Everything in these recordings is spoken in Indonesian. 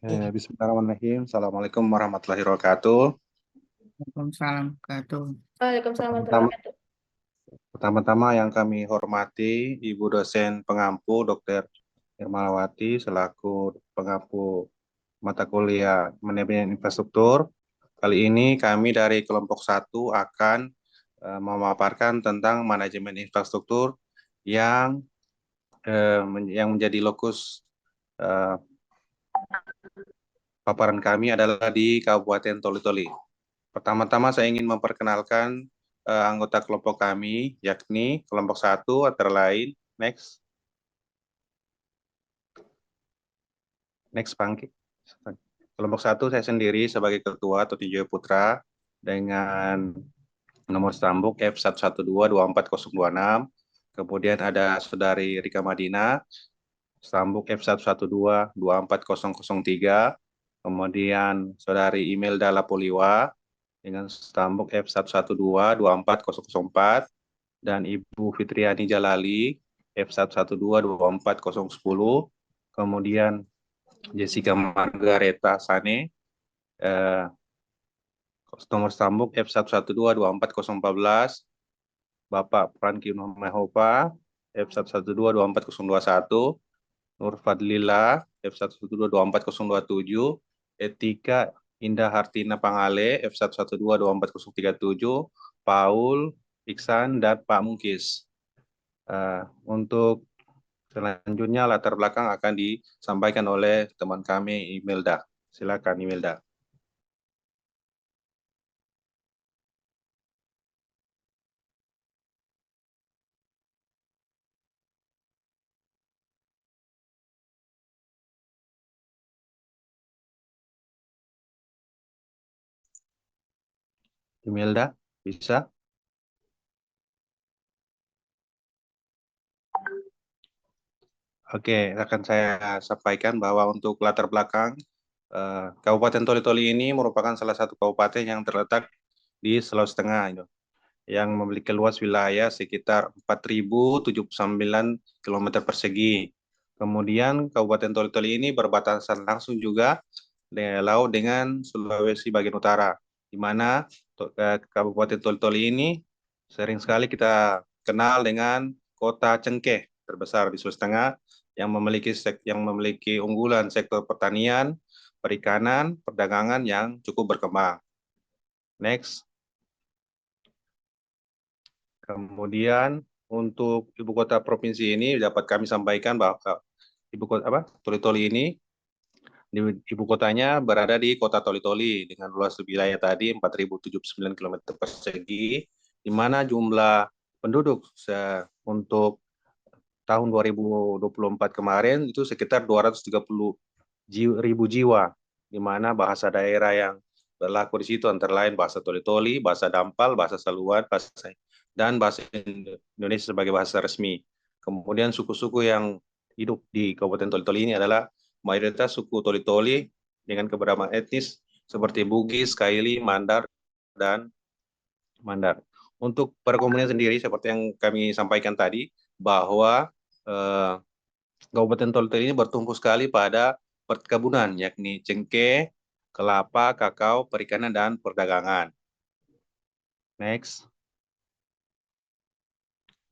Bismillahirrahmanirrahim. Assalamualaikum warahmatullahi wabarakatuh. Waalaikumsalam warahmatullahi wabarakatuh. Waalaikumsalam warahmatullahi Pertama- wabarakatuh. Pertama-tama yang kami hormati Ibu dosen pengampu Dr. Irmawati selaku pengampu mata kuliah manajemen infrastruktur. Kali ini kami dari kelompok satu akan memaparkan tentang manajemen infrastruktur yang yang menjadi lokus eh, paparan kami adalah di Kabupaten Toli-Toli. Pertama-tama saya ingin memperkenalkan anggota kelompok kami, yakni kelompok satu antara lain, next Pangki. Kelompok satu saya sendiri sebagai ketua Tuti Joyo Putra dengan nomor stambuk F11224026. Kemudian ada saudari Rika Madina, stambuk F112240003. Kemudian saudari Imelda Lapoliwa dengan stambuk F112240004 dan Ibu Fitriani Jalali F112240010. Kemudian Jessica Margareta Sane eh, nomor stambuk F112240014, Bapak Franky Mahova F112240021, Nur Fadlila F112240027, Etika Indah Hartina Pangale F112240037, Paul, Iksan, dan Pak Mungkis. Untuk selanjutnya latar belakang akan disampaikan oleh teman kami Imelda. Silakan Imelda. Imelda, bisa? Oke, akan saya sampaikan bahwa untuk latar belakang Kabupaten Toli-Toli ini merupakan salah satu kabupaten yang terletak di Sulawesi Tengah, yang memiliki luas wilayah sekitar 4.079 km persegi. Kemudian Kabupaten Toli-Toli ini berbatasan langsung juga dengan laut dengan Sulawesi bagian utara, di mana Kabupaten Toli-Toli ini sering sekali kita kenal dengan kota Cengkeh terbesar di Sulawesi Tengah yang memiliki unggulan sektor pertanian, perikanan, perdagangan yang cukup berkembang. Next. Kemudian untuk ibu kota provinsi ini dapat kami sampaikan bahwa ibu kota Toli-Toli ini ibu kotanya berada di kota Toli-Toli dengan luas wilayah tadi 4.079 km persegi, di mana jumlah penduduk untuk tahun 2024 kemarin itu sekitar 230 ribu jiwa, di mana bahasa daerah yang berlaku di situ antara lain bahasa Toli-Toli, bahasa Dampal, bahasa Saluan, dan bahasa Indonesia sebagai bahasa resmi. Kemudian suku-suku yang hidup di Kabupaten Toli-Toli ini adalah mayoritas suku Toli-Toli dengan keberagaman etnis seperti Bugis, Kaili, Mandar, dan Mandar. Untuk perekonomian sendiri seperti yang kami sampaikan tadi bahwa eh, Kabupaten Toli-Toli ini bertumpu sekali pada perkebunan, yakni cengkeh, kelapa, kakao, perikanan, dan perdagangan. Next.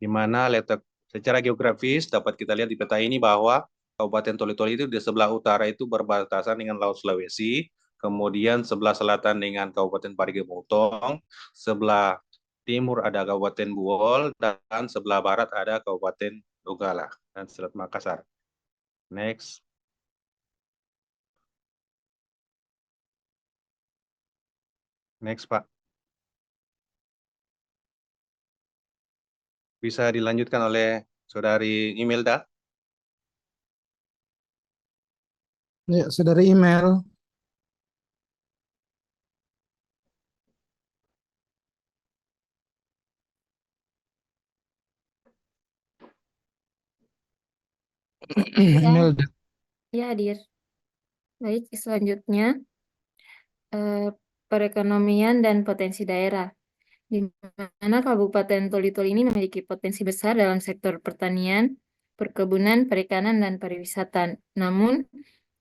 Di mana letak secara geografis dapat kita lihat di peta ini bahwa Kabupaten Toli-Toli itu di sebelah utara itu berbatasan dengan Laut Sulawesi, kemudian sebelah selatan dengan Kabupaten Parigi Mutong, sebelah timur ada Kabupaten Buol, dan sebelah barat ada Kabupaten Donggala dan Selat Makassar. Next. Next, Pak. Bisa dilanjutkan oleh Saudari Imelda. Ya, saudara email. Emil, Ya, ya hadir. Baik, selanjutnya eh, perekonomian dan potensi daerah. Di mana Kabupaten Toli-Toli ini memiliki potensi besar dalam sektor pertanian, perkebunan, perikanan, dan pariwisata. Namun,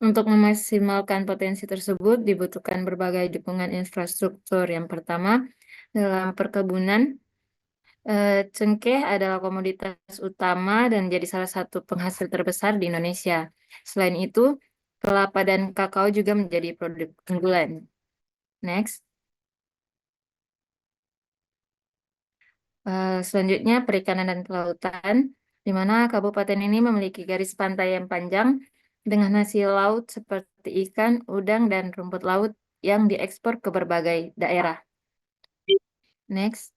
untuk memaksimalkan potensi tersebut dibutuhkan berbagai dukungan infrastruktur. Yang pertama, dalam perkebunan, cengkeh adalah komoditas utama dan jadi salah satu penghasil terbesar di Indonesia. Selain itu, kelapa dan kakao juga menjadi produk unggulan. Next. Selanjutnya perikanan dan kelautan, di mana kabupaten ini memiliki garis pantai yang panjang dengan hasil laut seperti ikan, udang, dan rumput laut yang diekspor ke berbagai daerah. Next.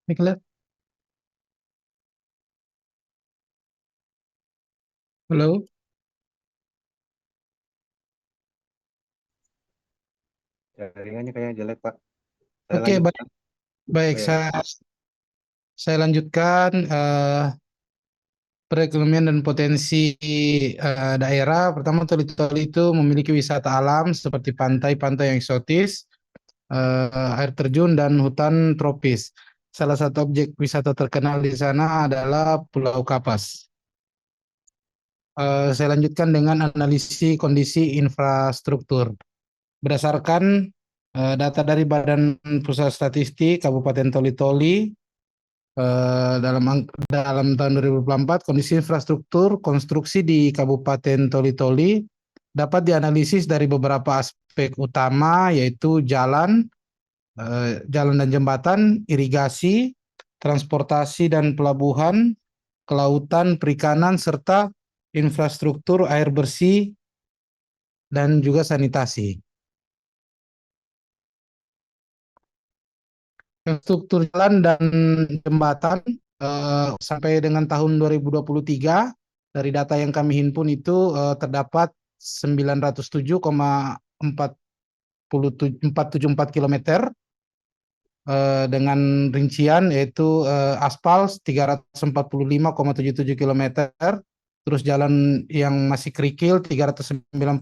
Miklet, halo. Jaringannya kayaknya jelek, Pak. Saya Oke, baik, lanjutkan. baik. Oh ya. Saya lanjutkan perekonomian dan potensi daerah. Pertama, Toli-Toli itu memiliki wisata alam seperti pantai-pantai yang eksotis, air terjun dan hutan tropis. Salah satu objek wisata terkenal di sana adalah Pulau Kapas. Saya lanjutkan dengan analisis kondisi infrastruktur. Berdasarkan data dari Badan Pusat Statistik Kabupaten Toli-Toli, dalam tahun 2024, kondisi infrastruktur konstruksi di Kabupaten Toli-Toli dapat dianalisis dari beberapa aspek utama, yaitu jalan dan jembatan, irigasi, transportasi dan pelabuhan, kelautan, perikanan, serta infrastruktur air bersih dan juga sanitasi. Infrastruktur jalan dan jembatan sampai dengan tahun 2023 dari data yang kami himpun itu terdapat 907,474 kilometer dengan rincian yaitu aspal 345,77 kilometer, terus jalan yang masih kerikil 393,9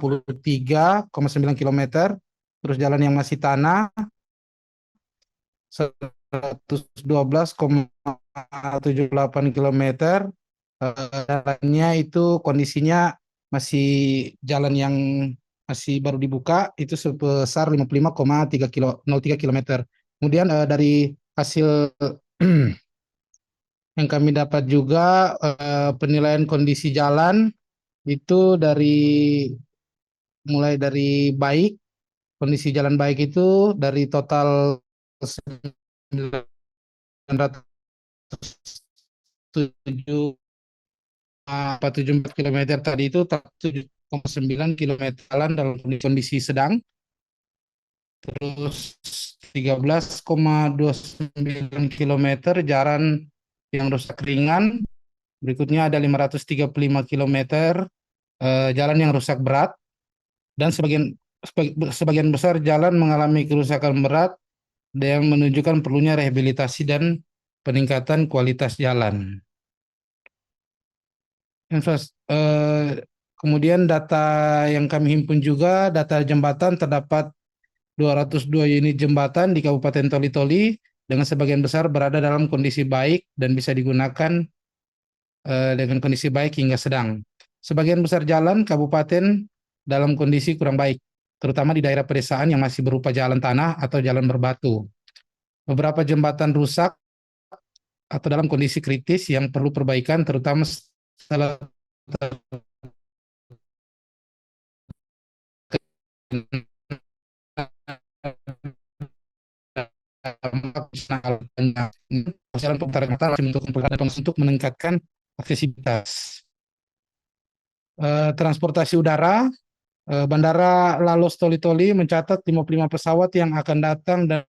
kilometer, terus jalan yang masih tanah 112,78 kilometer. Jalannya itu kondisinya masih jalan yang masih baru dibuka itu sebesar 55,3 kilometer. Kemudian dari hasil yang kami dapat juga penilaian kondisi jalan itu mulai dari baik, kondisi jalan baik itu dari total 907 474 kilometer tadi itu 7,9 kilometer jalan dalam kondisi sedang, terus 13,29 kilometer jalan yang rusak ringan, berikutnya ada 535 kilometer jalan yang rusak berat, dan sebagian besar jalan mengalami kerusakan berat yang menunjukkan perlunya rehabilitasi dan peningkatan kualitas jalan. Kemudian data yang kami himpun juga, data jembatan terdapat 202 unit jembatan di Kabupaten Toli-Toli dengan sebagian besar berada dalam kondisi baik dan bisa digunakan dengan kondisi baik hingga sedang. Sebagian besar jalan kabupaten dalam kondisi kurang baik, terutama di daerah pedesaan yang masih berupa jalan tanah atau jalan berbatu. Beberapa jembatan rusak atau dalam kondisi kritis yang perlu perbaikan, terutama setelah jalan pemutaran mata untuk meningkatkan aksesibilitas. Transportasi udara, Bandara Lalos Toli-Toli mencatat 55 pesawat yang akan datang dan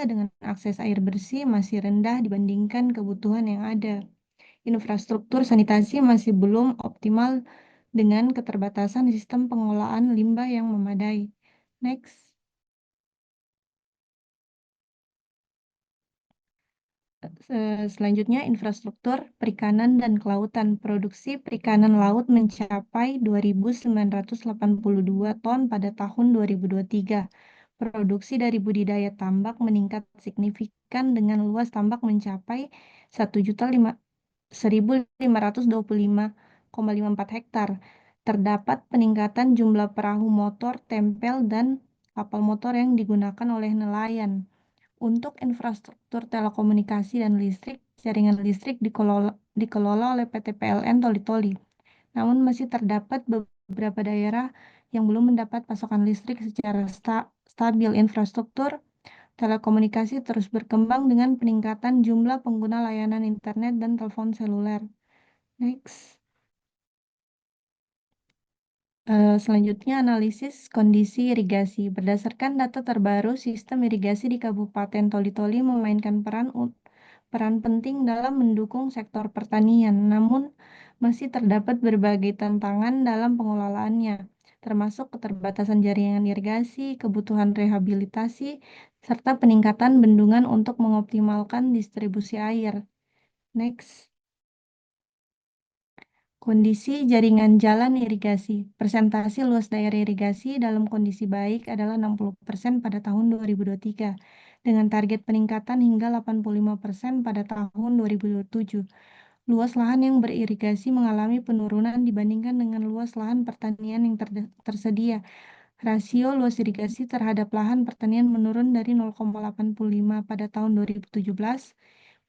dengan akses air bersih masih rendah dibandingkan kebutuhan yang ada. Infrastruktur sanitasi masih belum optimal dengan keterbatasan sistem pengolahan limbah yang memadai. Next. Selanjutnya, infrastruktur perikanan dan kelautan. Produksi perikanan laut mencapai 2.982 ton pada tahun 2023. Produksi dari budidaya tambak meningkat signifikan dengan luas tambak mencapai 1.525,54 hektar. Terdapat peningkatan jumlah perahu motor, tempel, dan kapal motor yang digunakan oleh nelayan. Untuk infrastruktur telekomunikasi dan listrik, jaringan listrik dikelola oleh PT PLN Toli-Toli. Namun masih terdapat beberapa daerah yang belum mendapat pasokan listrik secara stabil. Infrastruktur telekomunikasi terus berkembang dengan peningkatan jumlah pengguna layanan internet dan telepon seluler. Next. Selanjutnya, analisis kondisi irigasi. Berdasarkan data terbaru, sistem irigasi di Kabupaten Toli-Toli memainkan peran penting dalam mendukung sektor pertanian, namun masih terdapat berbagai tantangan dalam pengelolaannya, termasuk keterbatasan jaringan irigasi, kebutuhan rehabilitasi, serta peningkatan bendungan untuk mengoptimalkan distribusi air. Next. Kondisi jaringan jalan irigasi. Persentase luas daerah irigasi dalam kondisi baik adalah 60% pada tahun 2023, dengan target peningkatan hingga 85% pada tahun 2027. Luas lahan yang beririgasi mengalami penurunan dibandingkan dengan luas lahan pertanian yang tersedia. Rasio luas irigasi terhadap lahan pertanian menurun dari 0,85 pada tahun 2017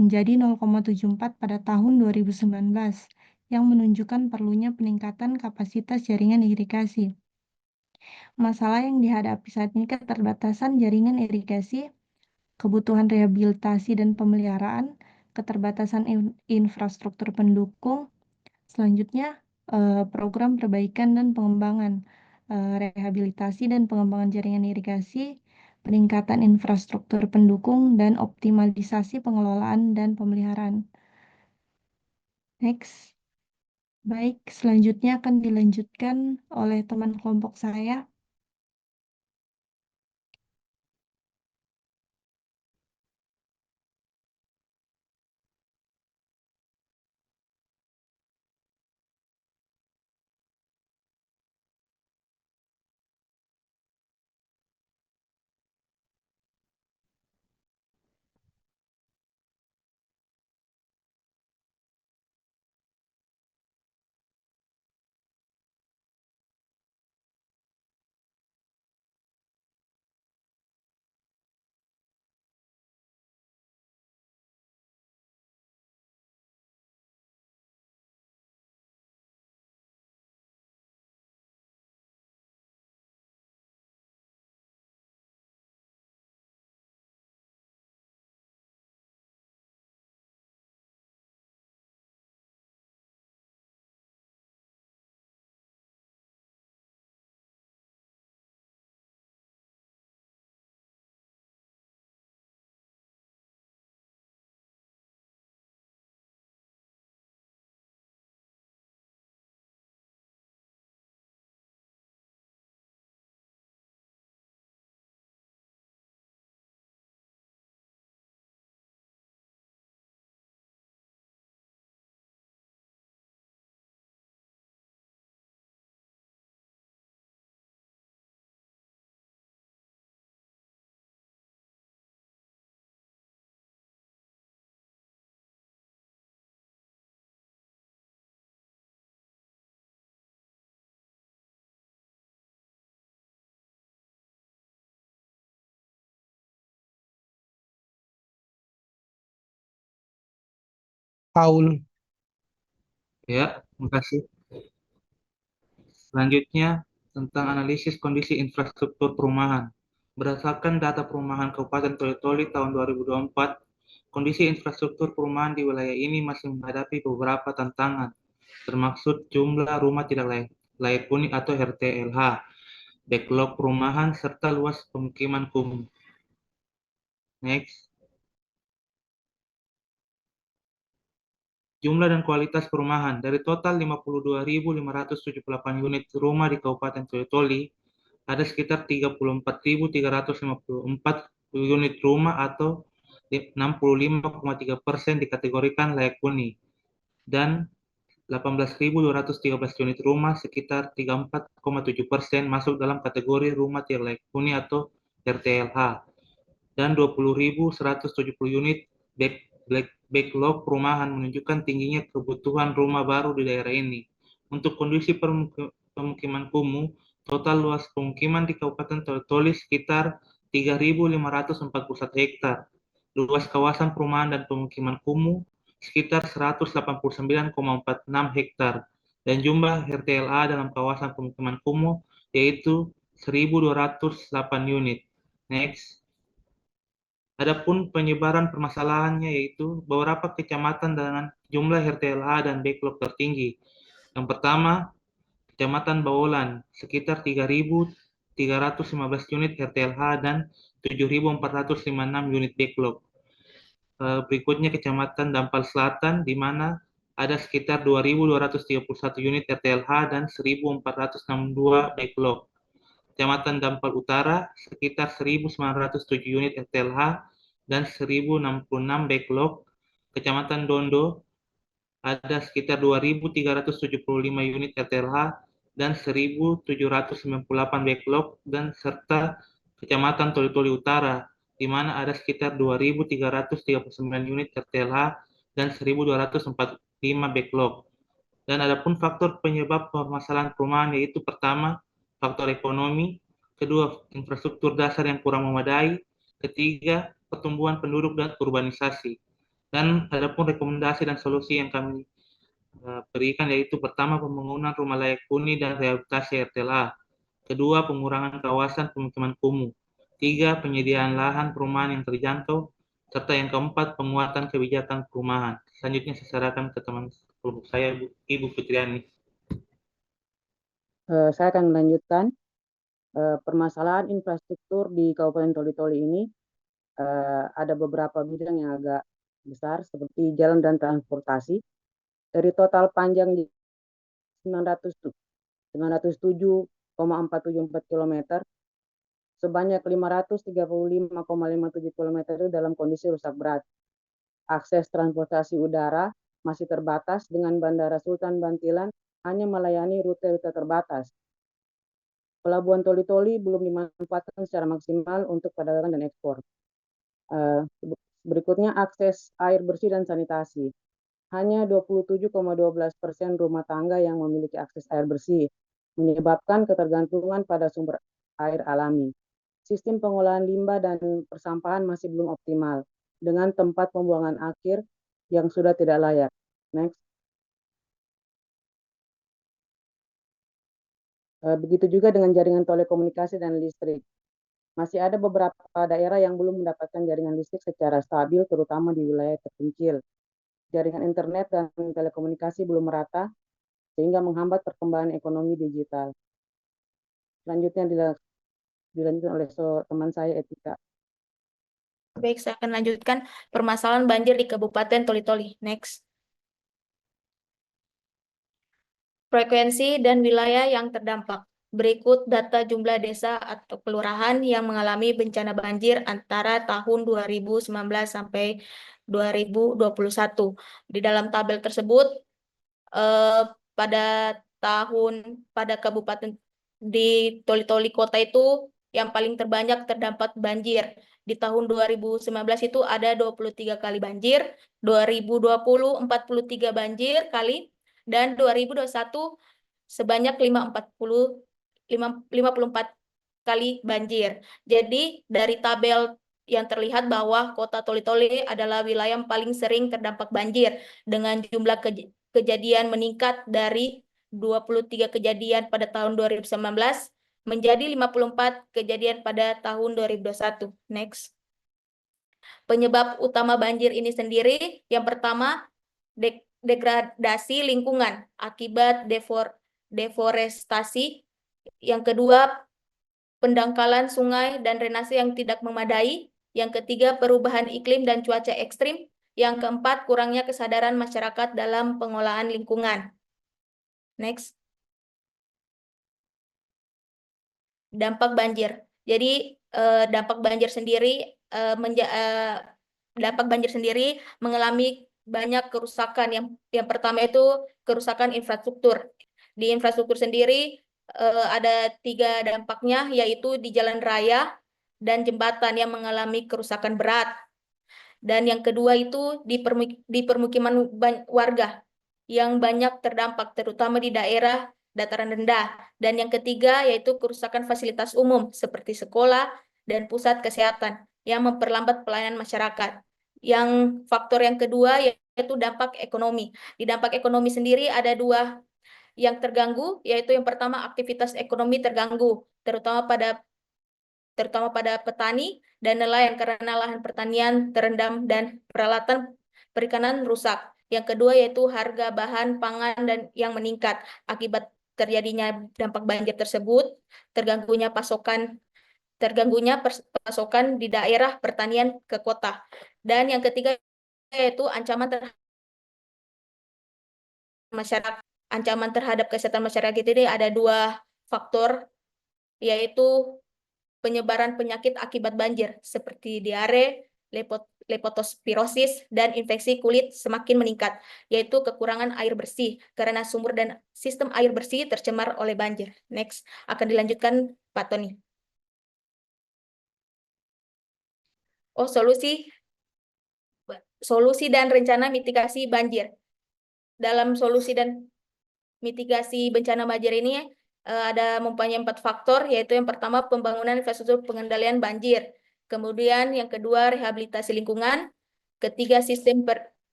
menjadi 0,74 pada tahun 2019, yang menunjukkan perlunya peningkatan kapasitas jaringan irigasi. Masalah yang dihadapi saat ini keterbatasan jaringan irigasi, kebutuhan rehabilitasi dan pemeliharaan, keterbatasan infrastruktur pendukung. Selanjutnya, program perbaikan dan pengembangan, rehabilitasi dan pengembangan jaringan irigasi, peningkatan infrastruktur pendukung, dan optimalisasi pengelolaan dan pemeliharaan. Next. Baik, selanjutnya akan dilanjutkan oleh teman kelompok saya. Paul. Ya, terima kasih. Selanjutnya, tentang analisis kondisi infrastruktur perumahan. Berdasarkan data perumahan Kabupaten Toli-Toli tahun 2024, kondisi infrastruktur perumahan di wilayah ini masih menghadapi beberapa tantangan, termasuk jumlah rumah tidak layak huni atau RTLH, backlog perumahan, serta luas pemukiman kumuh. Next. Jumlah dan kualitas perumahan. Dari total 52.578 unit rumah di Kabupaten Toli-Toli, ada sekitar 34.354 unit rumah atau 65,3% dikategorikan layak huni, dan 18.213 unit rumah sekitar 34,7% masuk dalam kategori rumah tidak layak huni atau RTLH, dan 20.170 unit backlog perumahan menunjukkan tingginya kebutuhan rumah baru di daerah ini. Untuk kondisi pemukiman kumuh, total luas pemukiman di Kabupaten Toli sekitar 3.541 hektar. Luas kawasan perumahan dan pemukiman kumuh sekitar 189,46 hektar. Dan jumlah RTLA dalam kawasan pemukiman kumuh yaitu 1.208 unit. Next. Adapun penyebaran permasalahannya yaitu beberapa kecamatan dengan jumlah RTLA dan backlog tertinggi. Yang pertama, Kecamatan Bawolan, sekitar 3.315 unit RTLH dan 7.456 unit backlog. Berikutnya Kecamatan Dampal Selatan, di mana ada sekitar 2.231 unit RTLH dan 1.462 backlog. Kecamatan Dampal Utara, sekitar 1.907 unit RTLH dan 1.066 backlog. Kecamatan Dondo, ada sekitar 2.375 unit RTLH dan 1.798 backlog, dan serta Kecamatan Toli-Toli Utara, di mana ada sekitar 2.339 unit RTLH dan 1.245 backlog. Dan adapun faktor penyebab permasalahan perumahan yaitu pertama, faktor ekonomi, kedua, infrastruktur dasar yang kurang memadai, ketiga, pertumbuhan penduduk dan urbanisasi. Dan adapun rekomendasi dan solusi yang kami berikan yaitu pertama, pembangunan rumah layak huni dan rehabilitasi RTLA, kedua, pengurangan kawasan pemukiman kumuh, tiga, penyediaan lahan perumahan yang terjangkau, serta yang keempat, penguatan kebijakan perumahan. Selanjutnya saya serahkan ke teman kelompok saya, Ibu Fitriani. Saya akan melanjutkan permasalahan infrastruktur di Kabupaten Toli-Toli ini. Ada beberapa bidang yang agak besar seperti jalan dan transportasi. Dari total panjang di 907,474 km, sebanyak 535,57 km itu dalam kondisi rusak berat. Akses transportasi udara masih terbatas dengan Bandara Sultan Bantilan hanya melayani rute-rute terbatas. Pelabuhan Toli-Toli belum dimanfaatkan secara maksimal untuk perdagangan dan ekspor. Berikutnya, akses air bersih dan sanitasi. Hanya 27,12% rumah tangga yang memiliki akses air bersih, menyebabkan ketergantungan pada sumber air alami. Sistem pengolahan limbah dan persampahan masih belum optimal, dengan tempat pembuangan akhir yang sudah tidak layak. Next. Begitu juga dengan jaringan telekomunikasi dan listrik. Masih ada beberapa daerah yang belum mendapatkan jaringan listrik secara stabil, terutama di wilayah terpencil. Jaringan internet dan telekomunikasi belum merata, sehingga menghambat perkembangan ekonomi digital. Selanjutnya dilanjutkan oleh teman saya, Etika. Baik, saya akan lanjutkan permasalahan banjir di Kabupaten Toli-Toli. Next. Frekuensi dan wilayah yang terdampak. Berikut data jumlah desa atau kelurahan yang mengalami bencana banjir antara tahun 2019 sampai 2021. Di dalam tabel tersebut, pada kabupaten di Toli-Toli kota itu yang paling terbanyak terdampak banjir. Di tahun 2019 itu ada 23 kali banjir, 2020 43 banjir kali, dan 2021 sebanyak 54 kali banjir. Jadi dari tabel yang terlihat bahwa kota Toli-Toli adalah wilayah yang paling sering terdampak banjir dengan jumlah kejadian meningkat dari 23 kejadian pada tahun 2019 menjadi 54 kejadian pada tahun 2021. Next. Penyebab utama banjir ini sendiri, yang pertama, degradasi lingkungan akibat deforestasi. Yang kedua, pendangkalan sungai dan drainase yang tidak memadai. Yang ketiga, perubahan iklim dan cuaca ekstrim. Yang keempat, kurangnya kesadaran masyarakat dalam pengolahan lingkungan. Next. Dampak banjir. Jadi dampak banjir sendiri mengalami banyak kerusakan. Yang pertama itu kerusakan infrastruktur. Di infrastruktur sendiri ada 3 dampaknya, yaitu di jalan raya dan jembatan yang mengalami kerusakan berat. Dan yang kedua itu di permukiman warga yang banyak terdampak, terutama di daerah dataran rendah. Dan yang ketiga yaitu kerusakan fasilitas umum seperti sekolah dan pusat kesehatan yang memperlambat pelayanan masyarakat. Yang faktor yang kedua yaitu dampak ekonomi. Di dampak ekonomi sendiri ada 2 yang terganggu, yaitu yang pertama aktivitas ekonomi terganggu, terutama pada petani dan nelayan karena lahan pertanian terendam dan peralatan perikanan rusak. Yang kedua yaitu harga bahan pangan dan yang meningkat akibat terjadinya dampak banjir tersebut, terganggunya pasokan di daerah pertanian ke kota. Dan yang ketiga yaitu ancaman terhadap kesehatan masyarakat. Ini ada 2 faktor, yaitu penyebaran penyakit akibat banjir seperti diare, leptospirosis, dan infeksi kulit semakin meningkat, yaitu kekurangan air bersih karena sumber dan sistem air bersih tercemar oleh banjir. Next, akan dilanjutkan Pak Tony. Oh, solusi dan rencana mitigasi banjir. Dalam solusi dan mitigasi bencana banjir ini ada mempunyai 4 faktor, yaitu yang pertama pembangunan infrastruktur pengendalian banjir, kemudian yang kedua rehabilitasi lingkungan, ketiga sistem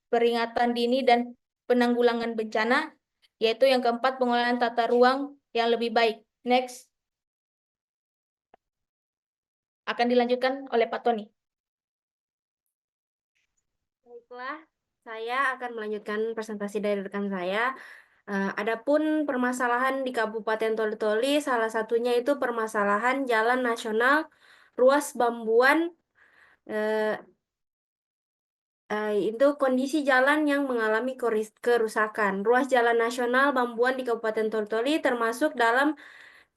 peringatan dini dan penanggulangan bencana, yaitu yang keempat pengolahan tata ruang yang lebih baik. Next, akan dilanjutkan oleh Pak Tony. Baiklah, saya akan melanjutkan presentasi dari rekan saya. Adapun permasalahan di Kabupaten Toli-Toli, salah satunya itu permasalahan jalan nasional ruas Bambuan. Itu kondisi jalan yang mengalami kerusakan. Ruas jalan nasional Bambuan di Kabupaten Toli-Toli termasuk dalam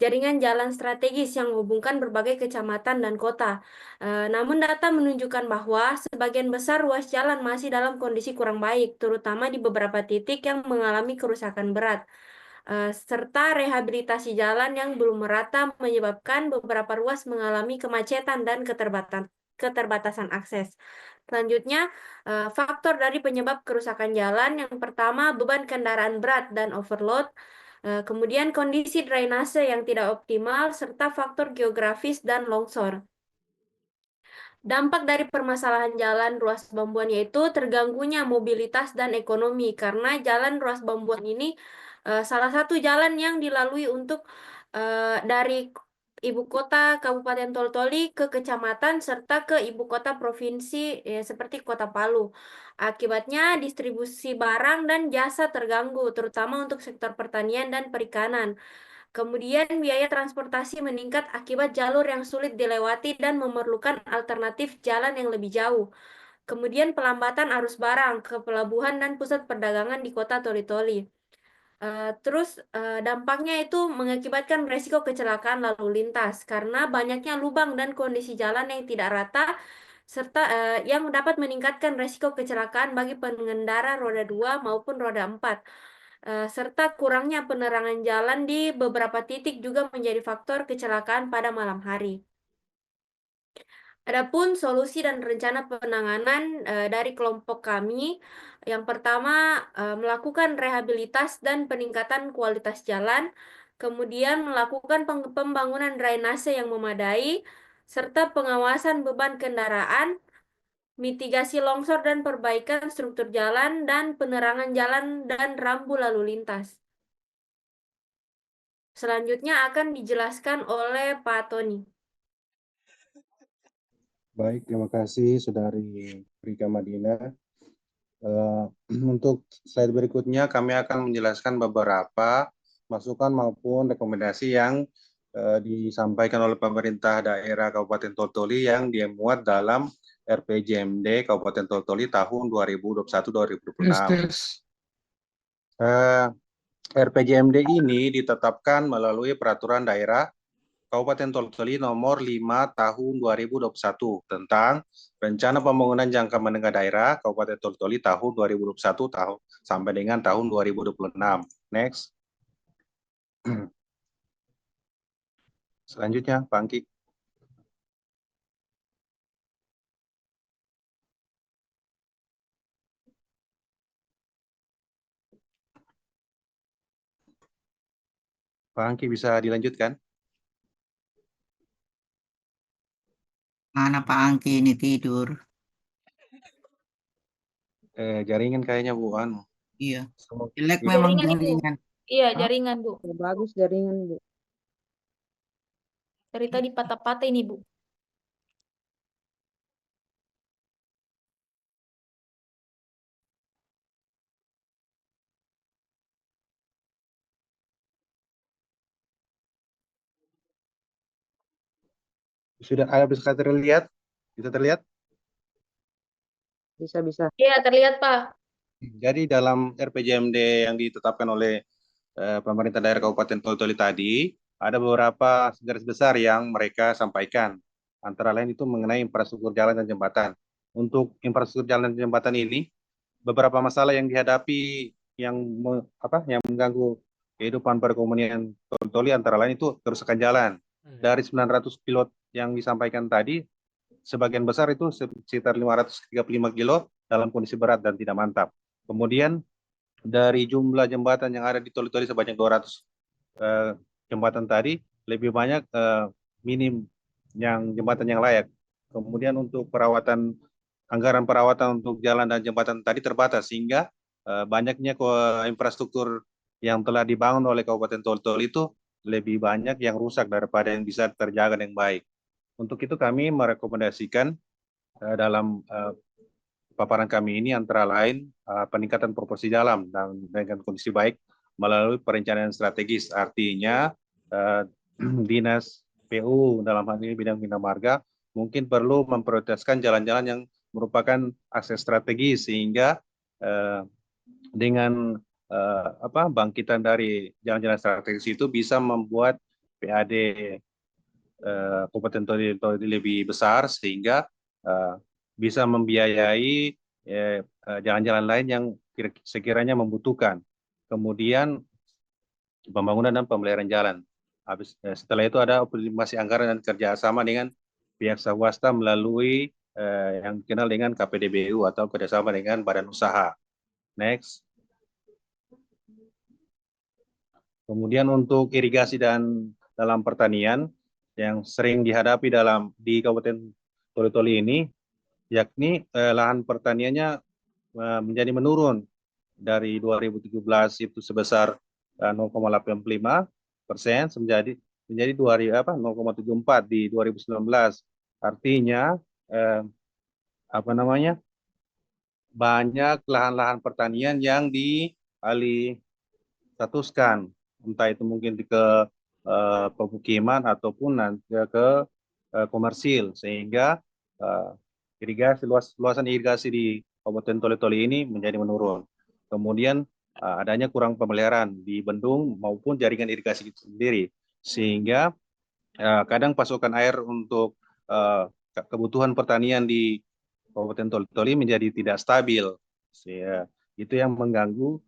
jaringan jalan strategis yang menghubungkan berbagai kecamatan dan kota. Namun data menunjukkan bahwa sebagian besar ruas jalan masih dalam kondisi kurang baik, terutama di beberapa titik yang mengalami kerusakan berat. Serta rehabilitasi jalan yang belum merata menyebabkan beberapa ruas mengalami kemacetan dan keterbatasan akses. Selanjutnya, faktor dari penyebab kerusakan jalan yang pertama beban kendaraan berat dan overload, kemudian kondisi drainase yang tidak optimal, serta faktor geografis dan longsor. Dampak dari permasalahan jalan ruas Bambuan yaitu terganggunya mobilitas dan ekonomi, karena jalan ruas Bambuan ini salah satu jalan yang dilalui untuk dari ibu kota Kabupaten Toli-Toli ke kecamatan serta ke ibu kota provinsi seperti Kota Palu. Akibatnya distribusi barang dan jasa terganggu, terutama untuk sektor pertanian dan perikanan. Kemudian biaya transportasi meningkat akibat jalur yang sulit dilewati dan memerlukan alternatif jalan yang lebih jauh. Kemudian pelambatan arus barang ke pelabuhan dan pusat perdagangan di kota Toli-Toli. Terus dampaknya itu mengakibatkan resiko kecelakaan lalu lintas karena banyaknya lubang dan kondisi jalan yang tidak rata, serta yang dapat meningkatkan resiko kecelakaan bagi pengendara roda 2 maupun roda 4. Serta kurangnya penerangan jalan di beberapa titik juga menjadi faktor kecelakaan pada malam hari. Adapun solusi dan rencana penanganan dari kelompok kami, yang pertama melakukan rehabilitas dan peningkatan kualitas jalan, kemudian melakukan pembangunan drainase yang memadai, serta pengawasan beban kendaraan, mitigasi longsor dan perbaikan struktur jalan, dan penerangan jalan dan rambu lalu lintas. Selanjutnya akan dijelaskan oleh Pak Tony. Baik, terima kasih Saudari Rika Madina. Untuk slide berikutnya kami akan menjelaskan beberapa masukan maupun rekomendasi yang disampaikan oleh pemerintah daerah Kabupaten Toltoli yang dimuat dalam RPJMD Kabupaten Toltoli tahun 2021-2026. RPJMD ini ditetapkan melalui Peraturan Daerah Kabupaten Toltoli nomor 5 tahun 2021 tentang Rencana Pembangunan Jangka Menengah Daerah Kabupaten Toltoli tahun 2021 sampai dengan tahun 2026. Next. Selanjutnya, Pak Angki. Pak Angki bisa dilanjutkan? Mana Pak Angki ini tidur? Jaringan kayaknya Bu Anu. Iya. Semua- Jelek Iya. memang Jaringan, Ibu. jaringan. Iya, Hah? jaringan, Bu. Bagus jaringan, Bu. Dari tadi patah-patah ini, Bu. Sudah ada bisa terlihat? Bisa terlihat? Bisa. Iya, terlihat, Pak. Jadi dalam RPJMD yang ditetapkan oleh pemerintah daerah Kabupaten Toltoli tadi, ada beberapa garis besar yang mereka sampaikan. Antara lain itu mengenai infrastruktur jalan dan jembatan. Untuk infrastruktur jalan dan jembatan ini, beberapa masalah yang dihadapi yang mengganggu kehidupan perekonomian Toltoli antara lain itu kerusakan jalan. Dari 900 pilot yang disampaikan tadi, sebagian besar itu sekitar 535 kilo dalam kondisi berat dan tidak mantap. Kemudian dari jumlah jembatan yang ada di Toli-Toli sebanyak 200 jembatan tadi, lebih banyak minim yang jembatan yang layak. Kemudian untuk anggaran perawatan untuk jalan dan jembatan tadi terbatas, sehingga banyaknya infrastruktur yang telah dibangun oleh Kabupaten Toli-Toli itu lebih banyak yang rusak daripada yang bisa terjaga dengan baik. Untuk itu kami merekomendasikan dalam paparan kami ini antara lain peningkatan proporsi jalan dan dengan kondisi baik melalui perencanaan strategis. Artinya Dinas PU dalam hal ini bidang bina marga mungkin perlu memprioritaskan jalan-jalan yang merupakan akses strategis sehingga dengan bangkitan dari jalan-jalan strategis itu bisa membuat PAD Kabupaten Toli lebih besar sehingga bisa membiayai jalan-jalan lain yang sekiranya membutuhkan. Kemudian pembangunan dan pemeliharaan jalan. Setelah itu ada optimalisasi anggaran dan kerjasama dengan pihak swasta melalui yang dikenal dengan KPDBU atau kerjasama dengan badan usaha. Next. Kemudian untuk irigasi dan dalam pertanian yang sering dihadapi di Kabupaten Toli-Toli ini, yakni lahan pertaniannya menjadi menurun dari 2017 itu sebesar 0,85% menjadi 0,74 di 2019. Artinya banyak lahan-lahan pertanian yang dialih statuskan, entah itu mungkin ke pemukiman ataupun nanti ke komersil, sehingga luasan irigasi di Kabupaten Toli-Toli ini menjadi menurun. Kemudian adanya kurang pemeliharaan di bendung maupun jaringan irigasi itu sendiri, sehingga kadang pasokan air untuk kebutuhan pertanian di Kabupaten Toli-Toli menjadi tidak stabil. Itu yang mengganggu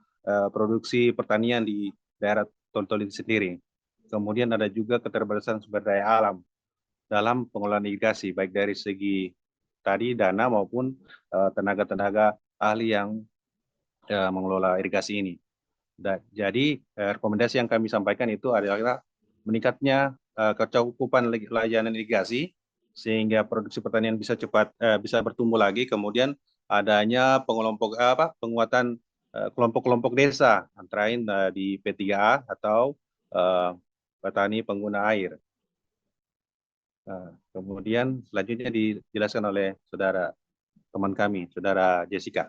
produksi pertanian di daerah Toli-Toli sendiri. Kemudian ada juga keterbatasan sumber daya alam dalam pengelolaan irigasi, baik dari segi tadi dana maupun tenaga-tenaga ahli yang mengelola irigasi ini. Jadi rekomendasi yang kami sampaikan itu adalah meningkatnya kecakupan layanan irigasi sehingga produksi pertanian bisa bisa bertumbuh lagi. Kemudian adanya penguatan kelompok-kelompok desa antara lain di P3A atau petani pengguna air. Kemudian selanjutnya dijelaskan oleh teman kami, Saudara Jessica.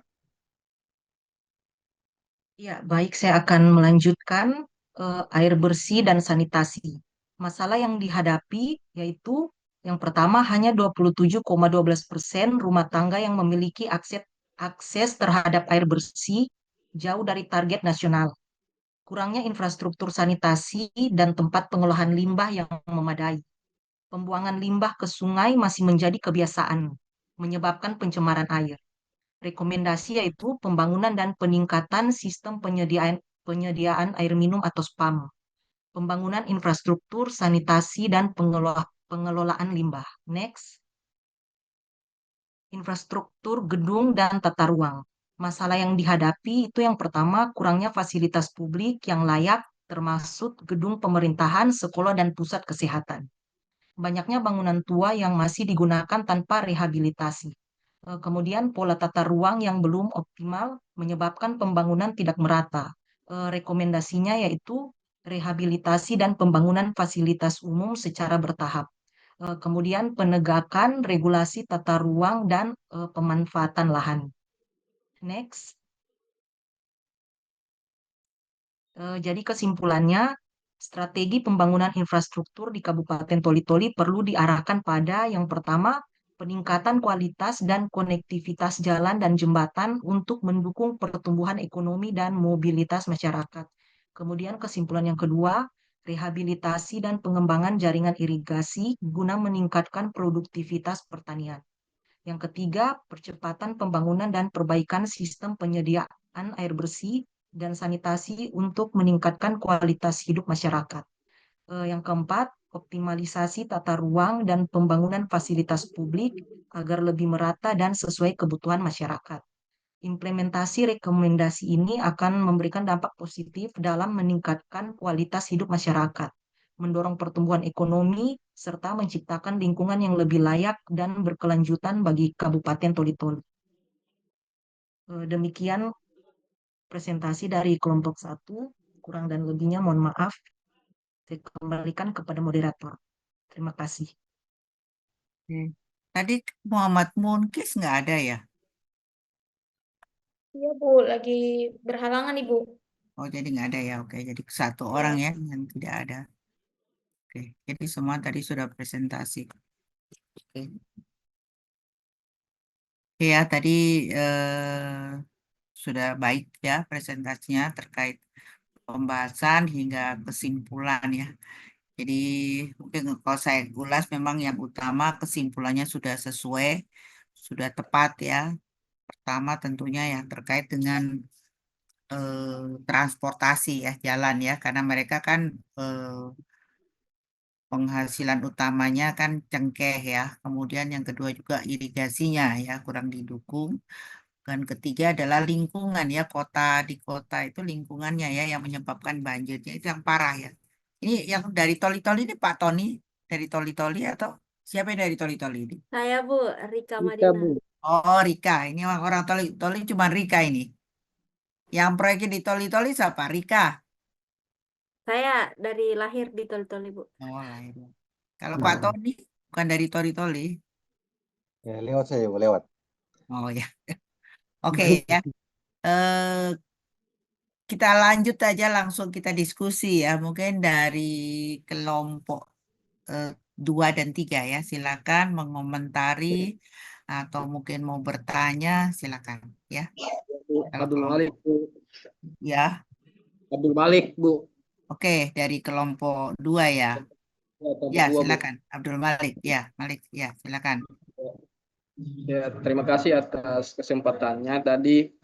Ya, baik, saya akan melanjutkan air bersih dan sanitasi. Masalah yang dihadapi yaitu yang pertama, hanya 27,12% rumah tangga yang memiliki akses terhadap air bersih, jauh dari target nasional. Kurangnya infrastruktur sanitasi dan tempat pengolahan limbah yang memadai. Pembuangan limbah ke sungai masih menjadi kebiasaan, menyebabkan pencemaran air. Rekomendasi yaitu pembangunan dan peningkatan sistem penyediaan air minum atau SPAM, pembangunan infrastruktur sanitasi dan pengelolaan limbah. Next. Infrastruktur gedung dan tata ruang. Masalah yang dihadapi itu yang pertama, kurangnya fasilitas publik yang layak, termasuk gedung pemerintahan, sekolah, dan pusat kesehatan. Banyaknya bangunan tua yang masih digunakan tanpa rehabilitasi. Kemudian pola tata ruang yang belum optimal menyebabkan pembangunan tidak merata. Rekomendasinya yaitu rehabilitasi dan pembangunan fasilitas umum secara bertahap. Kemudian penegakan regulasi tata ruang dan pemanfaatan lahan. Next. Jadi kesimpulannya, strategi pembangunan infrastruktur di Kabupaten Toli-Toli perlu diarahkan pada yang pertama, peningkatan kualitas dan konektivitas jalan dan jembatan untuk mendukung pertumbuhan ekonomi dan mobilitas masyarakat. Kemudian kesimpulan yang kedua, rehabilitasi dan pengembangan jaringan irigasi guna meningkatkan produktivitas pertanian. Yang ketiga, percepatan pembangunan dan perbaikan sistem penyediaan air bersih dan sanitasi untuk meningkatkan kualitas hidup masyarakat. Yang keempat, optimalisasi tata ruang dan pembangunan fasilitas publik agar lebih merata dan sesuai kebutuhan masyarakat. Implementasi rekomendasi ini akan memberikan dampak positif dalam meningkatkan kualitas hidup masyarakat, mendorong pertumbuhan ekonomi, serta menciptakan lingkungan yang lebih layak dan berkelanjutan bagi Kabupaten Toli-Toli. Demikian presentasi dari kelompok 1, kurang dan lebihnya mohon maaf. Saya kembalikan kepada moderator. Terima kasih. Tadi Muhammad Munkis nggak ada ya? Iya, Bu, lagi berhalangan, Ibu. Oh, jadi nggak ada ya. Oke, jadi satu orang ya yang tidak ada. Oke, jadi semua tadi sudah presentasi. Oke. Oke ya, tadi sudah baik ya presentasinya terkait pembahasan hingga kesimpulan ya. Jadi mungkin kalau saya ulas memang yang utama kesimpulannya sudah sesuai, sudah tepat ya. Pertama tentunya yang terkait dengan transportasi ya, jalan ya, karena mereka kan penghasilan utamanya kan cengkeh ya. Kemudian yang kedua juga irigasinya ya kurang didukung. Dan ketiga adalah lingkungan ya, di kota itu lingkungannya ya yang menyebabkan banjirnya itu yang parah ya. Ini yang dari Toli-Toli ini Pak Tony dari Toli-Toli atau siapa yang dari Toli-Toli ini? Saya Bu, Rika Kita, Madina. Bu. Oh Rika, ini orang Toli-Toli cuma Rika ini. Yang proyeknya di Toli-Toli siapa? Rika. Saya dari lahir di Toli-Toli, Bu. Oh lahir. Kalau Pak Tony bukan dari Toli-Toli. Ya, lewat saya, Bu, lewat. Oh ya. Oke ya. Eh, kita lanjut aja langsung kita diskusi ya. Mungkin dari kelompok 2 dan 3 ya. Silakan mengomentari atau mungkin mau bertanya, silakan ya. Kalau Abdul kelompok Malik, Bu. ya. Abdul Malik, Bu. Oke, dari kelompok 2 ya. Ya, kelompok Ya, 2, Bu. silakan. Abdul Malik. Ya, Malik. Ya, silakan. Ya, terima kasih atas kesempatannya. Tadi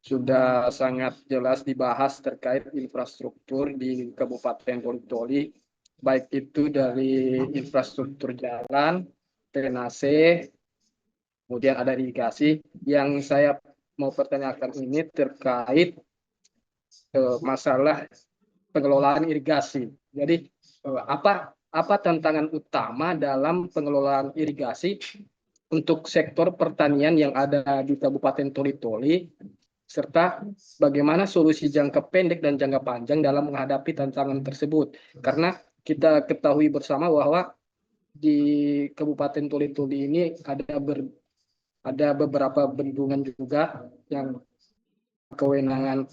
sudah sangat jelas dibahas terkait infrastruktur di Kabupaten Toli-Toli, baik itu dari infrastruktur jalan, drainase, kemudian ada irigasi. Yang saya mau pertanyakan ini terkait masalah pengelolaan irigasi. Jadi apa tantangan utama dalam pengelolaan irigasi untuk sektor pertanian yang ada di Kabupaten Toli-Toli, serta bagaimana solusi jangka pendek dan jangka panjang dalam menghadapi tantangan tersebut. Karena kita ketahui bersama bahwa di Kabupaten Toli-Toli ini ada beberapa bendungan juga yang kewenangan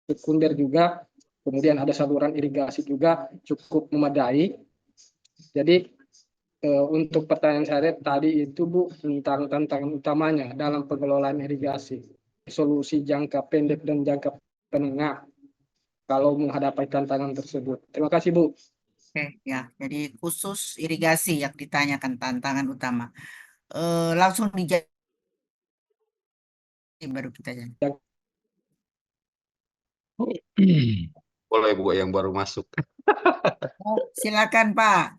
sekunder juga, kemudian ada saluran irigasi juga cukup memadai. Jadi untuk pertanyaan saya tadi itu Bu, tentang tantangan utamanya dalam pengelolaan irigasi, solusi jangka pendek dan jangka menengah kalau menghadapi tantangan tersebut. Terima kasih Bu. Oke, ya. Jadi khusus irigasi yang ditanyakan tantangan utama. Langsung dijawab baru kita jawab. Boleh Bu yang baru masuk. Oh, silakan Pak.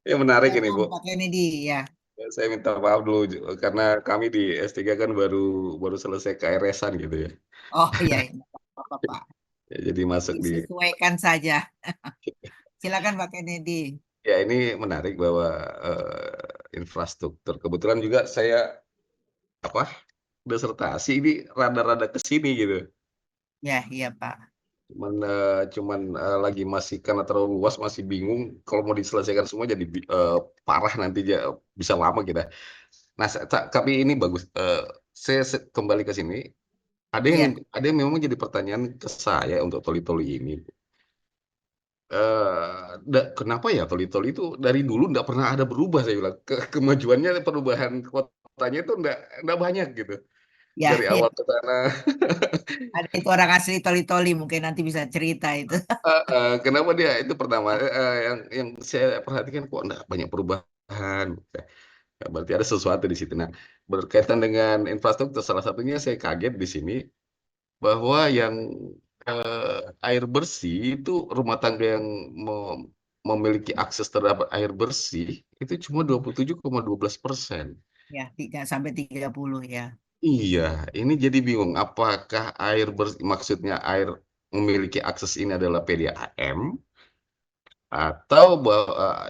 Ya menarik ini Silakan Bu. Pak Kennedy ya. Saya minta maaf dulu karena kami di S3 kan baru selesai KRS-an gitu ya. Oh iya, apa Pak. Ya, jadi masuk di Disesuaikan saja. Silakan Pak Kennedy. ya ini menarik bahwa infrastruktur. Kebetulan juga saya disertasi ini rada-rada ke sini gitu. Ya, iya Pak. Cuman lagi masih karena terlalu luas masih bingung kalau mau diselesaikan semua jadi parah nanti bisa lama kita. Nah, tapi ini bagus. Saya kembali ke sini. Ada yang Iya. ada yang memang jadi pertanyaan ke saya untuk toli-toli ini. Kenapa ya toli-toli itu dari dulu nggak pernah ada berubah, saya bilang. Kemajuannya perubahan kotanya itu nggak banyak gitu. Ya, Dari ya. awal ke sana. Ada itu orang asli toli-toli mungkin nanti bisa cerita itu. Kenapa dia itu pertama yang saya perhatikan kok nggak banyak perubahan. Ya, berarti ada sesuatu di situ. Nah, berkaitan dengan infrastruktur, salah satunya saya kaget di sini bahwa yang air bersih itu rumah tangga yang memiliki akses terhadap air bersih itu cuma 27,12%. Ya, 3 sampai 30 ya. Iya, ini jadi bingung. Apakah air bersih, maksudnya air memiliki akses ini adalah PDAM atau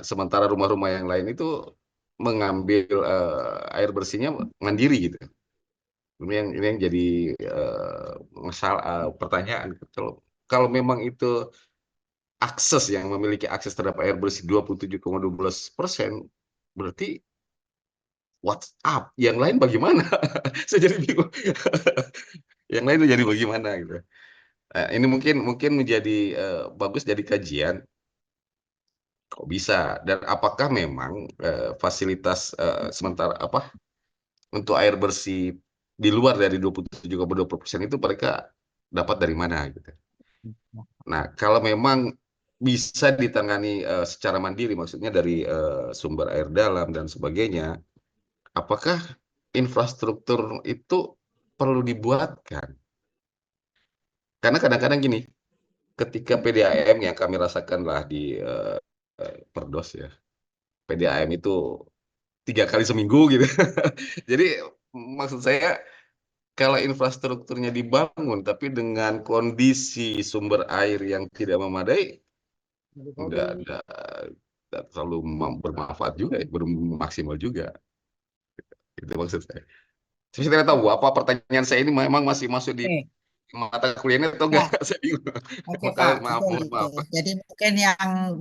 sementara rumah-rumah yang lain itu mengambil air bersihnya mandiri gitu. Ini yang jadi masalah pertanyaan. Kalau memang itu yang memiliki akses terhadap air bersih 27,12%, berarti what's up? Yang lain bagaimana? Saya jadi bingung. Yang lain itu jadi bagaimana gitu. Ini mungkin menjadi bagus jadi kajian. Kok bisa? Dan apakah memang fasilitas sementara untuk air bersih di luar dari 27,20% itu mereka dapat dari mana gitu. Nah, kalau memang bisa ditangani secara mandiri, maksudnya dari sumber air dalam dan sebagainya, apakah infrastruktur itu perlu dibuatkan? Karena kadang-kadang gini, ketika PDAM yang kami rasakan lah di Perdos ya, PDAM itu 3 kali seminggu gitu. Jadi maksud saya kalau infrastrukturnya dibangun tapi dengan kondisi sumber air yang tidak memadai, nggak terlalu bermanfaat juga, bermaksimal juga. Itu maksud saya. Tapi saya tidak tahu apa pertanyaan saya ini memang masih masuk di Oke. mata kuliahnya atau enggak. Ya. Saya bingung. Oke Maka Pak, maaf, betul mohon itu. maaf. Jadi mungkin yang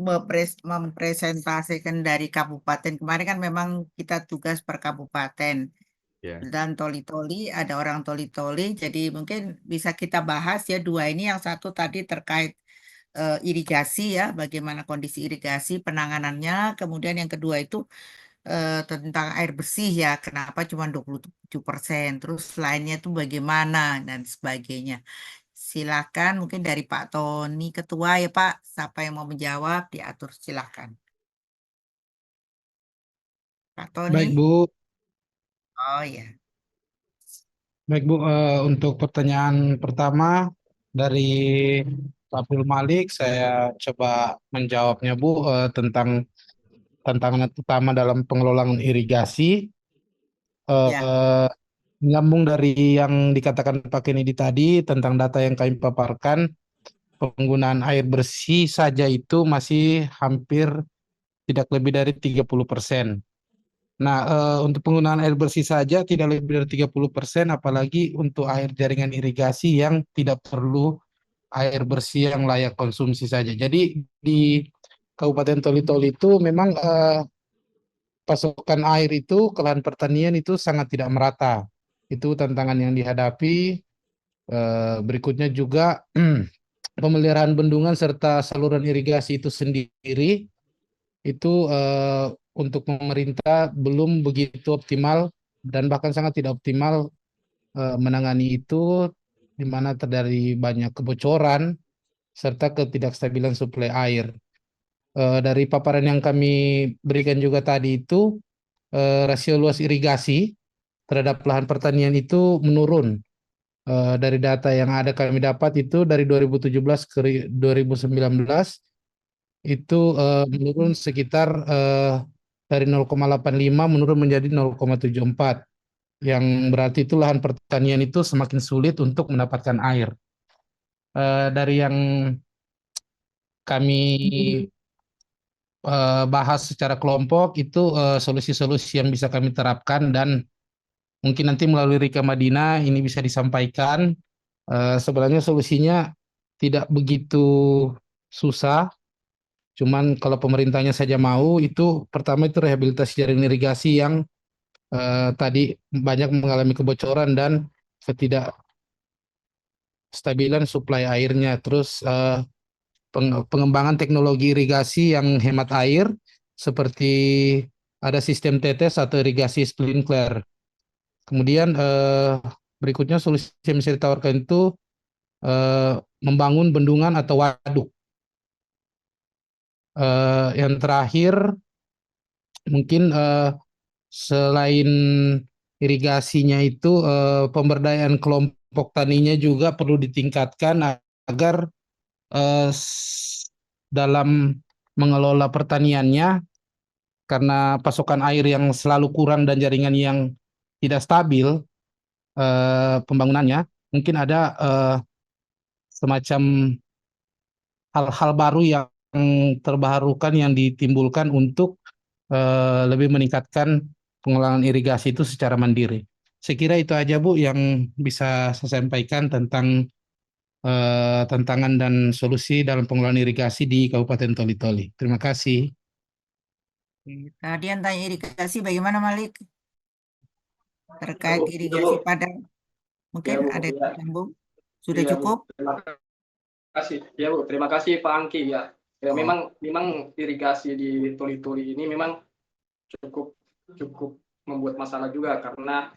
mempresentasikan dari kabupaten kemarin kan memang kita tugas per kabupaten. Ya. Dan toli-toli, ada orang toli-toli, jadi mungkin bisa kita bahas ya dua ini. Yang satu tadi terkait irigasi ya, bagaimana kondisi irigasi, penanganannya. Kemudian yang kedua itu tentang air bersih ya, kenapa cuma 27%, terus lainnya itu bagaimana dan sebagainya. Silakan mungkin dari Pak Tony Ketua ya Pak, siapa yang mau menjawab diatur silakan. Pak Tony. Baik Bu, Oh ya. baik Bu. Untuk pertanyaan pertama dari Pak Abdul Malik, saya coba menjawabnya Bu, tentang tantangan utama dalam pengelolaan irigasi. Ya. Nyambung dari yang dikatakan Pak Kennedy tadi tentang data yang kami paparkan, penggunaan air bersih saja itu masih hampir tidak lebih dari 30%. Nah, untuk penggunaan air bersih saja tidak lebih dari 30%, apalagi untuk air jaringan irigasi yang tidak perlu air bersih yang layak konsumsi saja. Jadi di Kabupaten Toli-Toli itu memang pasokan air itu ke lahan pertanian itu sangat tidak merata. Itu tantangan yang dihadapi. Berikutnya juga pemeliharaan bendungan serta saluran irigasi itu sendiri itu untuk pemerintah belum begitu optimal dan bahkan sangat tidak optimal menangani itu, di mana terjadi banyak kebocoran serta ketidakstabilan suplai air. Dari paparan yang kami berikan juga tadi itu, rasio luas irigasi terhadap lahan pertanian itu menurun. Dari data yang ada kami dapat itu dari 2017 ke 2019 itu menurun sekitar dari 0,85 menurun menjadi 0,74, yang berarti itu lahan pertanian itu semakin sulit untuk mendapatkan air. Dari yang kami bahas secara kelompok itu solusi-solusi yang bisa kami terapkan dan mungkin nanti melalui Rika Madina ini bisa disampaikan. Sebenarnya solusinya tidak begitu susah, cuman kalau pemerintahnya saja mau, itu pertama itu rehabilitasi jaringan irigasi yang tadi banyak mengalami kebocoran dan ketidakstabilan suplai airnya. Terus pengembangan teknologi irigasi yang hemat air seperti ada sistem tetes atau irigasi sprinkler. Kemudian berikutnya solusi yang bisa ditawarkan itu membangun bendungan atau waduk. Yang terakhir mungkin selain irigasinya itu pemberdayaan kelompok taninya juga perlu ditingkatkan agar dalam mengelola pertaniannya, karena pasokan air yang selalu kurang dan jaringan yang tidak stabil pembangunannya, mungkin ada semacam hal-hal baru yang terbarukan yang ditimbulkan untuk lebih meningkatkan pengelolaan irigasi itu secara mandiri. Saya kira itu aja Bu yang bisa saya sampaikan tentang tantangan dan solusi dalam pengelolaan irigasi di Kabupaten Toli-Toli. Terima kasih. Tadi yang tanya irigasi bagaimana Malik? Terkait Bu. irigasi Bu. padang. Mungkin Bu. ada Ya. sambung. Sudah Iya, Bu. cukup? Terima kasih. Ya, Bu. Terima kasih Pak Angki ya. Ya, Oh. memang irigasi di Toli-Toli ini memang cukup membuat masalah juga karena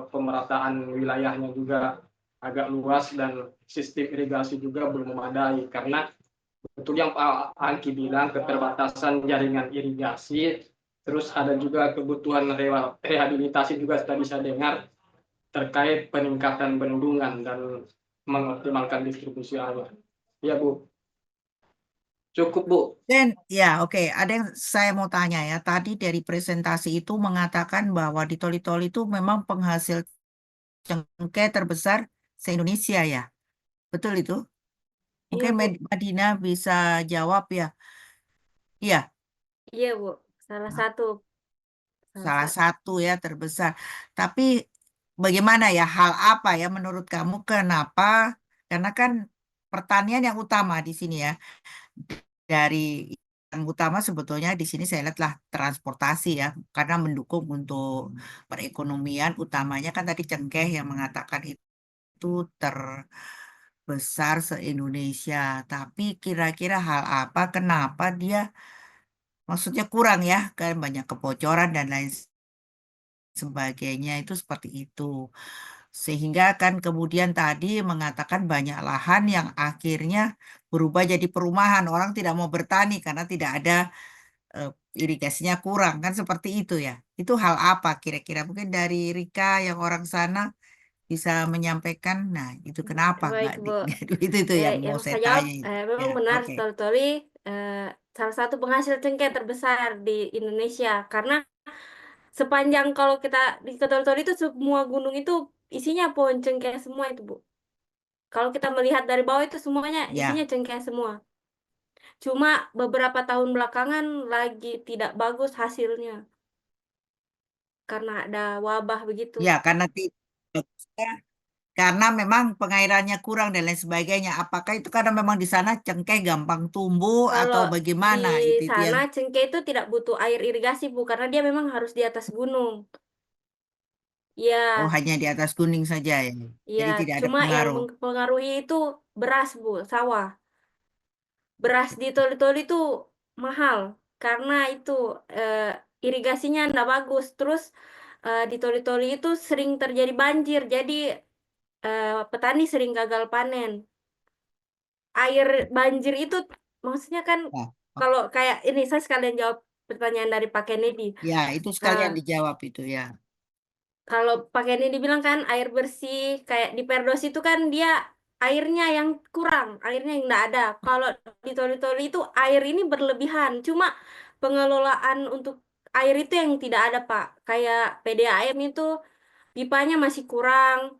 pemerataan wilayahnya juga agak luas dan sistem irigasi juga belum memadai karena betul yang Pak Angki bilang keterbatasan jaringan irigasi, terus ada juga kebutuhan rehabilitasi juga tadi saya dengar terkait peningkatan bendungan dan mengoptimalkan distribusi air. Ya Bu, cukup Bu. Dan ya oke, ada yang saya mau tanya ya. Tadi dari presentasi itu mengatakan bahwa di Toli-Toli itu memang penghasil cengkeh terbesar se-Indonesia ya. Betul itu? Mungkin Iya, Bu. Madina bisa jawab ya. Iya, Iya, Bu. Salah satu. salah satu ya terbesar. Tapi bagaimana ya, hal apa ya menurut kamu kenapa? Karena kan pertanian yang utama di sini ya. Dari yang utama sebetulnya di sini saya lihatlah transportasi ya, karena mendukung untuk perekonomian utamanya kan tadi Cengkeh yang mengatakan itu terbesar se-Indonesia. Tapi kira-kira hal apa kenapa dia maksudnya kurang ya, kan banyak kebocoran dan lain sebagainya itu seperti itu. Sehingga kan kemudian tadi mengatakan banyak lahan yang akhirnya berubah jadi perumahan. Orang tidak mau bertani karena tidak ada eh, irigasinya kurang kan seperti itu ya. Itu hal apa kira-kira mungkin dari Rika yang orang sana bisa menyampaikan. Nah, itu kenapa Baik, Bu. itu yang mau Yang saya saya jawab, tanya itu. Ya, memang benar oke. Toli-Toli salah satu penghasil cengkeh terbesar di Indonesia. Karena sepanjang kalau kita di Toli-Toli itu semua gunung itu isinya pohon cengkeh semua itu, Bu. Kalau kita melihat dari bawah itu semuanya isinya Ya. cengkeh semua. Cuma beberapa tahun belakangan lagi tidak bagus hasilnya. Karena ada wabah begitu. Ya, karena memang pengairannya kurang dan lain sebagainya. Apakah itu karena memang di sana cengkeh gampang tumbuh Kalau atau di bagaimana? Itu sana yang cengkeh itu tidak butuh air irigasi, Bu, karena dia memang harus di atas gunung. Oh, Ya, hanya di atas kuning saja ya. ya, Jadi tidak ada cuma yang pengaruh. mempengaruhi itu beras, Bu, sawah. Beras di Toli-Toli itu mahal karena itu eh, irigasinya enggak bagus. Terus di Toli-Toli itu sering terjadi banjir, jadi petani sering gagal panen. Air banjir itu maksudnya kan Nah, kalau kayak ini saya sekalian jawab pertanyaan dari Pak Kennedy. ya, itu Eh, sekalian dijawab itu ya. Kalau Pak Kennedy bilang kan air bersih kayak di Perdos itu kan dia airnya yang kurang, airnya yang enggak ada. Kalau di Toli-Toli itu air ini berlebihan. Cuma pengelolaan untuk air itu yang tidak ada, Pak. Kayak PDAM itu pipanya masih kurang.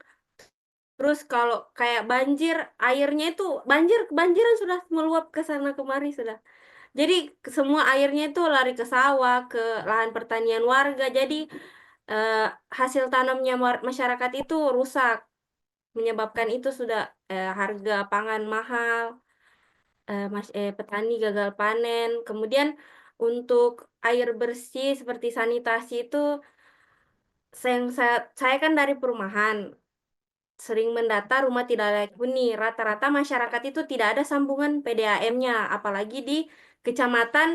Terus kalau kayak banjir, airnya itu kebanjiran sudah meluap ke sana kemari sudah. Jadi semua airnya itu lari ke sawah, ke lahan pertanian warga. Jadi eh, hasil tanamnya masyarakat itu rusak, menyebabkan itu sudah harga pangan mahal, petani gagal panen. Kemudian untuk air bersih seperti sanitasi itu, saya kan dari perumahan, sering mendata rumah tidak layak huni. Rata-rata masyarakat itu tidak ada sambungan PDAM-nya, apalagi di kecamatan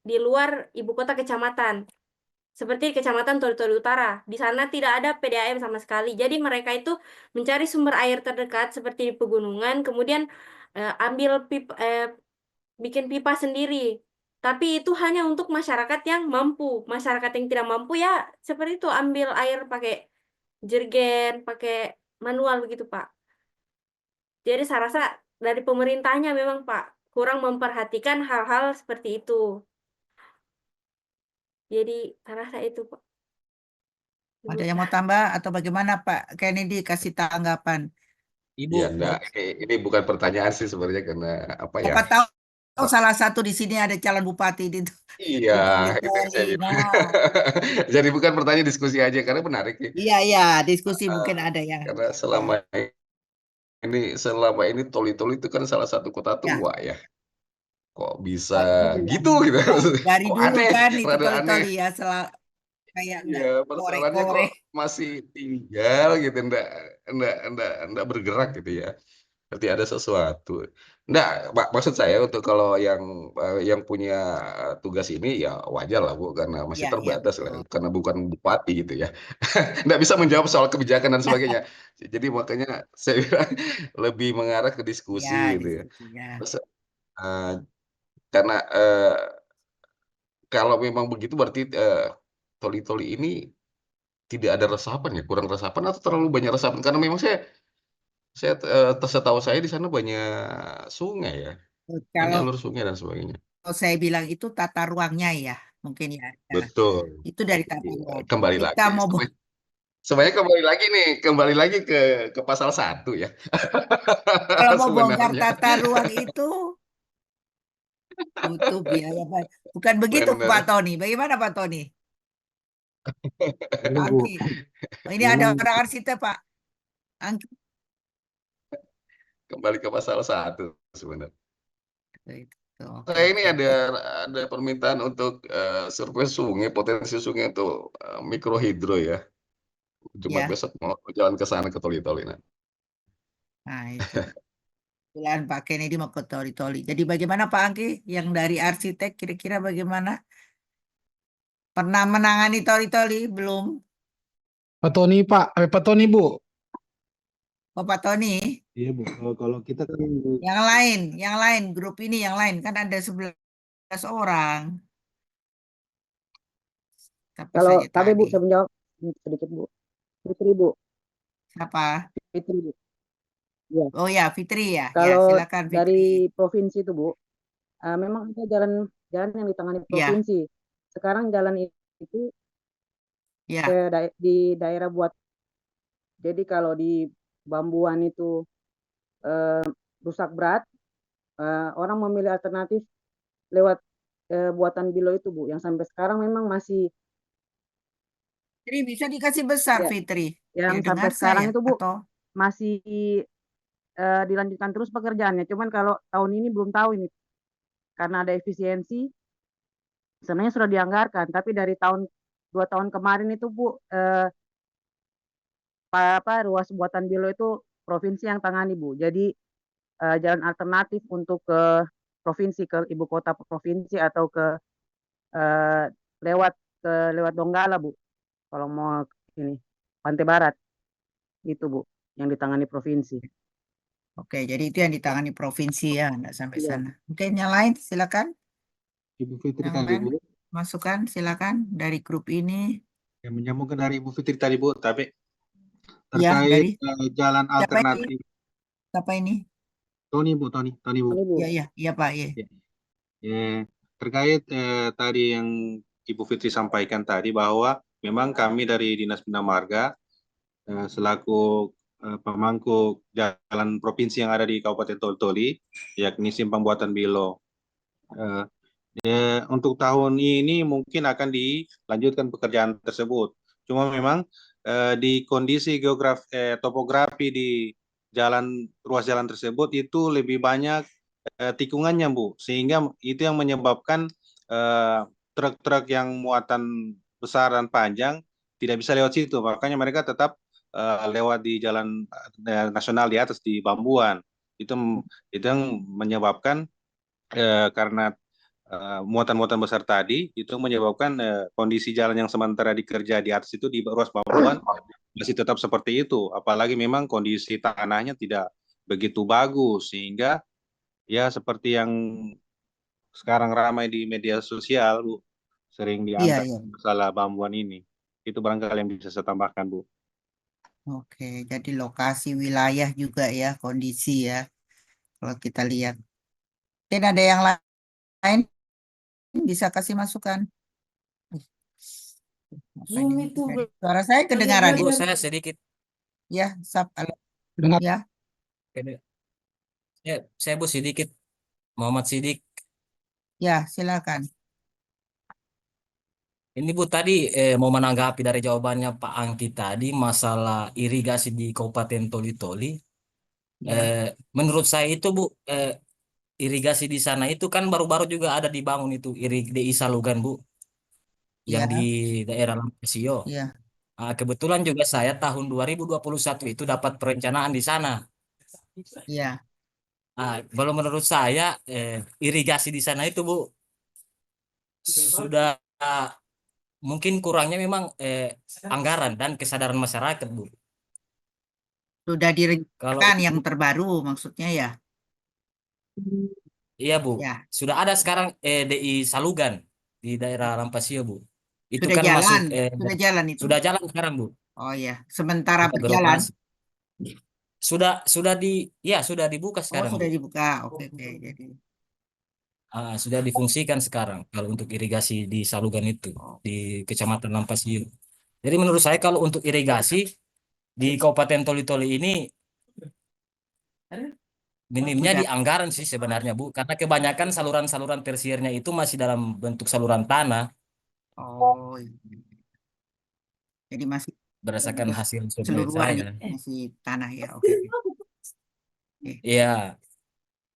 di luar ibu kota kecamatan. Seperti Kecamatan Toli-Toli Utara. Di sana tidak ada PDAM sama sekali. Jadi mereka itu mencari sumber air terdekat seperti di pegunungan, kemudian ambil bikin pipa sendiri. Tapi itu hanya untuk masyarakat yang mampu. Masyarakat yang tidak mampu ya seperti itu ambil air pakai jerigen, pakai manual begitu, Pak. Jadi saya rasa dari pemerintahnya memang, Pak, kurang memperhatikan hal-hal seperti itu. Jadi saya rasa itu, Pak. Ada Ibu. yang mau tambah atau bagaimana Pak Kennedy kasih tanggapan? Ibu, Ya enggak, ini bukan pertanyaan sih sebenarnya karena apa ya? siapa tahu salah satu di sini ada calon bupati Iya, di itu yang Toli-Toli. saya bilang. Nah, Jadi bukan pertanyaan diskusi aja karena menarik nih. iya iya, diskusi Eh, mungkin ada ya. karena Ya, selama ini Toli-Toli itu kan salah satu kota ya. tua ya. Kok bisa Iya, gitu gitu? iya. Dari Kok dulu aneh, kan itu rada aneh. Toli-Toli ya, kayak Iya, enggak persoalannya kok kore-kore. masih tinggal gitu, enggak bergerak gitu ya. Berarti ada sesuatu. Enggak, maksud saya untuk kalau yang punya tugas ini ya wajar lah Bu, karena masih Iya, iya terbatas lah, betul. karena bukan bupati gitu ya. Enggak bisa menjawab soal kebijakan dan sebagainya. Jadi makanya saya bilang lebih mengarah ke diskusi Ya, gitu ya. diskusi ya. Terus, eh, karena kalau memang begitu berarti toli-toli ini tidak ada resapan ya, kurang resapan atau terlalu banyak resapan? Karena memang setahu saya di sana banyak sungai ya, kan Kalau jalur sungai dan sebagainya. saya bilang itu tata ruangnya ya, mungkin ya. Ya. Betul. Itu dari tata Iya, ruang. kembali Kita lagi. mau Sebenarnya kembali lagi ke pasal 1 ya. kalau mau bongkar Sebenarnya. tata ruang itu butuh biaya. Bukan begitu Pak Benar. Tony. Bagaimana Pak Tony? Ini Bu, Angki. Oh, ini ada memang orang arsitek Pak. Angki. Kembali ke pasal 1 sebenarnya. Itu, oke Saya ini oke. ada permintaan untuk survei sungai, potensi sungai untuk mikrohidro ya. Jumat Ya. besok mau jalan ke sana ke Toli-Toli. Nah. Nah, itu. Kebetulan Pak Kennedy mau ke Toli-Toli. Jadi bagaimana Pak Angki yang dari arsitek kira-kira bagaimana? Pernah menangani Toli-Toli belum? Pak Tony Pak, Pak Tony Bu. Oh Pak Tony, Iya Bu, kalau kita kan yang lain, grup ini yang lain kan ada 11 orang. Tapi Kalau saja KB Bu, tadi. saya menjawab sedikit Bu. Fitri Bu, Siapa? Fitri Bu. Ya, Oh ya, Fitri ya. Ya, kalau silakan Fitri. dari provinsi itu Bu, memang ada jalan yang ditangani Ya, provinsi. Sekarang jalan itu ya. di daerah buat. Jadi kalau di Bambuan itu eh, rusak berat, orang memilih alternatif lewat buatan Bilo itu Bu, yang sampai sekarang memang masih Fitri bisa dikasih besar ya, Fitri. yang Ya sampai dengar sekarang saya itu Bu atau masih dilanjutkan terus pekerjaannya. Cuman kalau tahun ini belum tahu ini karena ada efisiensi, sebenarnya sudah dianggarkan, tapi dari 2 tahun kemarin itu Bu ruas buatan Bilo itu provinsi yang tangani Bu. Jadi jalan alternatif untuk ke provinsi, ke ibu kota provinsi atau ke eh, lewat lewat Donggala Bu. Kalau mau ini Pantai Barat itu Bu yang ditangani provinsi. Oke, jadi itu yang ditangani provinsi ya, enggak sampai Iya. sana. Mungkin yang lain silakan. Ibu Fitri Yang tadi lain Bu, masukan silakan dari grup ini. yang menyambungkan dari Ibu Fitri tadi Bu, tapi Ya, terkait dari jalan siapa ini? alternatif. Siapa ini? Tony Bu. Ini Bu. Iya Pak, iya. Ya, ya, terkait tadi yang Ibu Fitri sampaikan tadi bahwa memang kami dari Dinas Bina Marga selaku pemangku jalan provinsi yang ada di Kabupaten Toli-Toli, yakni Simpang Buatan Bilo. Eh, untuk tahun ini mungkin akan dilanjutkan pekerjaan tersebut. Cuma memang di kondisi topografi di ruas jalan tersebut itu lebih banyak tikungannya Bu, sehingga itu yang menyebabkan eh, truk-truk yang muatan besar dan panjang tidak bisa lewat situ. Makanya mereka tetap lewat di jalan nasional di atas di Bambuan. Itu itu yang menyebabkan karena muatan-muatan besar tadi itu menyebabkan kondisi jalan yang sementara dikerja di atas itu di ruas Bambuan masih tetap seperti itu. Apalagi memang kondisi tanahnya tidak begitu bagus sehingga ya seperti yang sekarang ramai di media sosial, Bu, sering Iya, diangkat iya. masalah Bambuan ini. Itu barangkali yang bisa saya tambahkan, Bu. Oke, jadi lokasi wilayah juga ya, kondisi ya. Kalau kita lihat. Mungkin ada yang lain bisa kasih masukan. Suara saya kedengaran. Bu, saya sedikit. Ya, Dengar. ya. Saya Bu sedikit. Muhammad Sidik. Ya, silakan. Ini Bu tadi mau menanggapi dari jawabannya Pak Angki tadi masalah irigasi di Kabupaten Toli-Toli. Menurut saya itu Bu, irigasi di sana itu kan baru-baru juga ada dibangun itu DI Salugan Bu, yang Ya, di daerah Lampasio. ya. Kebetulan juga saya tahun 2021 itu dapat perencanaan di sana. Ya. Kalau menurut saya irigasi di sana itu Bu sudah mungkin kurangnya memang anggaran dan kesadaran masyarakat Bu. Sudah Kalau direncanakan yang terbaru maksudnya ya. iya Bu, Ya. sudah ada sekarang DI Salugan di daerah Lampasio Bu. Itu Sudah kan jalan, masuk sudah jalan itu. sudah jalan sekarang Bu. Oh ya, sementara Sudah berjalan. beroperasi. Sudah dibuka Oh, sekarang sudah Bu. dibuka. Oke, oke. Jadi Sudah difungsikan sekarang kalau untuk irigasi di Salugan itu di Kecamatan Lampasio. Jadi menurut saya kalau untuk irigasi di Kabupaten Toli-Toli ini minimnya udah. di anggaran sih sebenarnya Bu, karena kebanyakan saluran-saluran tersiernya itu masih dalam bentuk saluran tanah Oh, iya. Jadi masih berdasarkan hasil survei seluruhannya saya. masih tanah ya. Oke. Oke. Iya,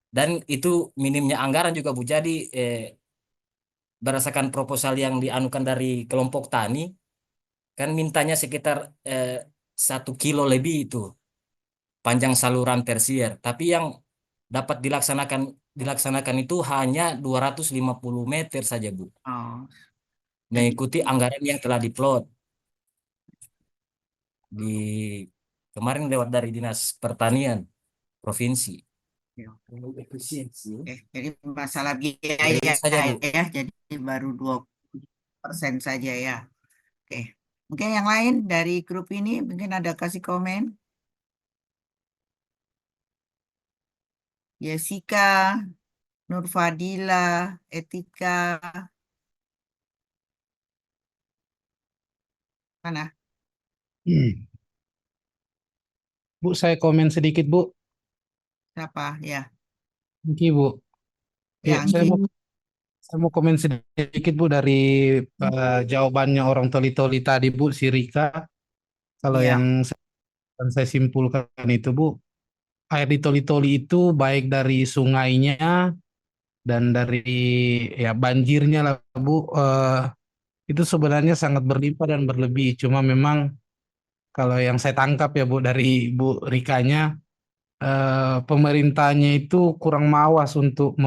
dan itu minimnya anggaran juga Bu. Jadi berdasarkan proposal yang dianukan dari kelompok tani, kan mintanya sekitar 1 kilo lebih itu panjang saluran tersier. Tapi yang dapat dilaksanakan itu hanya 250 meter saja Bu, Oh, jadi mengikuti anggaran yang telah diplot di kemarin lewat dari Dinas Pertanian Provinsi. jadi masalah Jadi biaya itu saja Bu. ya, jadi baru 20% saja ya. Oke. Mungkin yang lain dari grup ini mungkin ada kasih komen. Jessica, Nur Fadila, Etika, mana? Bu, saya komen sedikit, Bu. Siapa? Ya. Angki, Bu. Ya, Ya, saya Anggi. mau komen sedikit, Bu, dari jawabannya orang Toli-Toli tadi, Bu, si Rika. Kalau Ya. yang saya simpulkan itu, Bu, air di Toli-Toli itu baik dari sungainya dan dari ya banjirnya lah, Bu. Itu sebenarnya sangat berlimpah dan berlebih. Cuma memang Kalau yang saya tangkap ya Bu dari Bu Rikanya, pemerintahnya itu kurang mawas untuk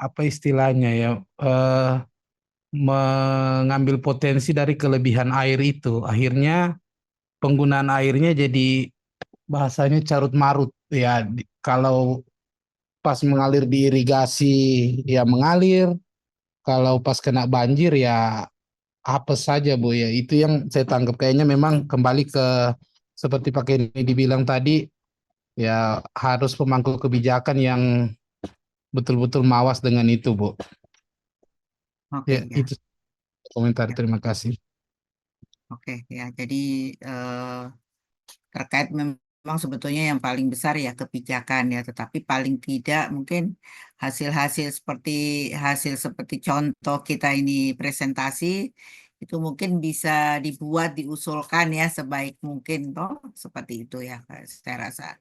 apa istilahnya ya, mengambil potensi dari kelebihan air itu. Akhirnya penggunaan airnya jadi bahasanya carut marut ya. Kalau pas mengalir di irigasi ya mengalir, kalau pas kena banjir ya apes saja Bu ya. Itu yang saya tangkap, kayaknya memang kembali ke seperti Pak Kenny dibilang tadi, ya harus pemangku kebijakan yang betul-betul mawas dengan itu Bu. Oke Ya ya. itu komentar, Ya, terima kasih. oke ya. Jadi terkait memang sebetulnya yang paling besar ya kebijakan ya, tetapi paling tidak mungkin hasil seperti contoh kita ini presentasi itu mungkin bisa diusulkan ya sebaik mungkin toh seperti itu ya, saya rasa.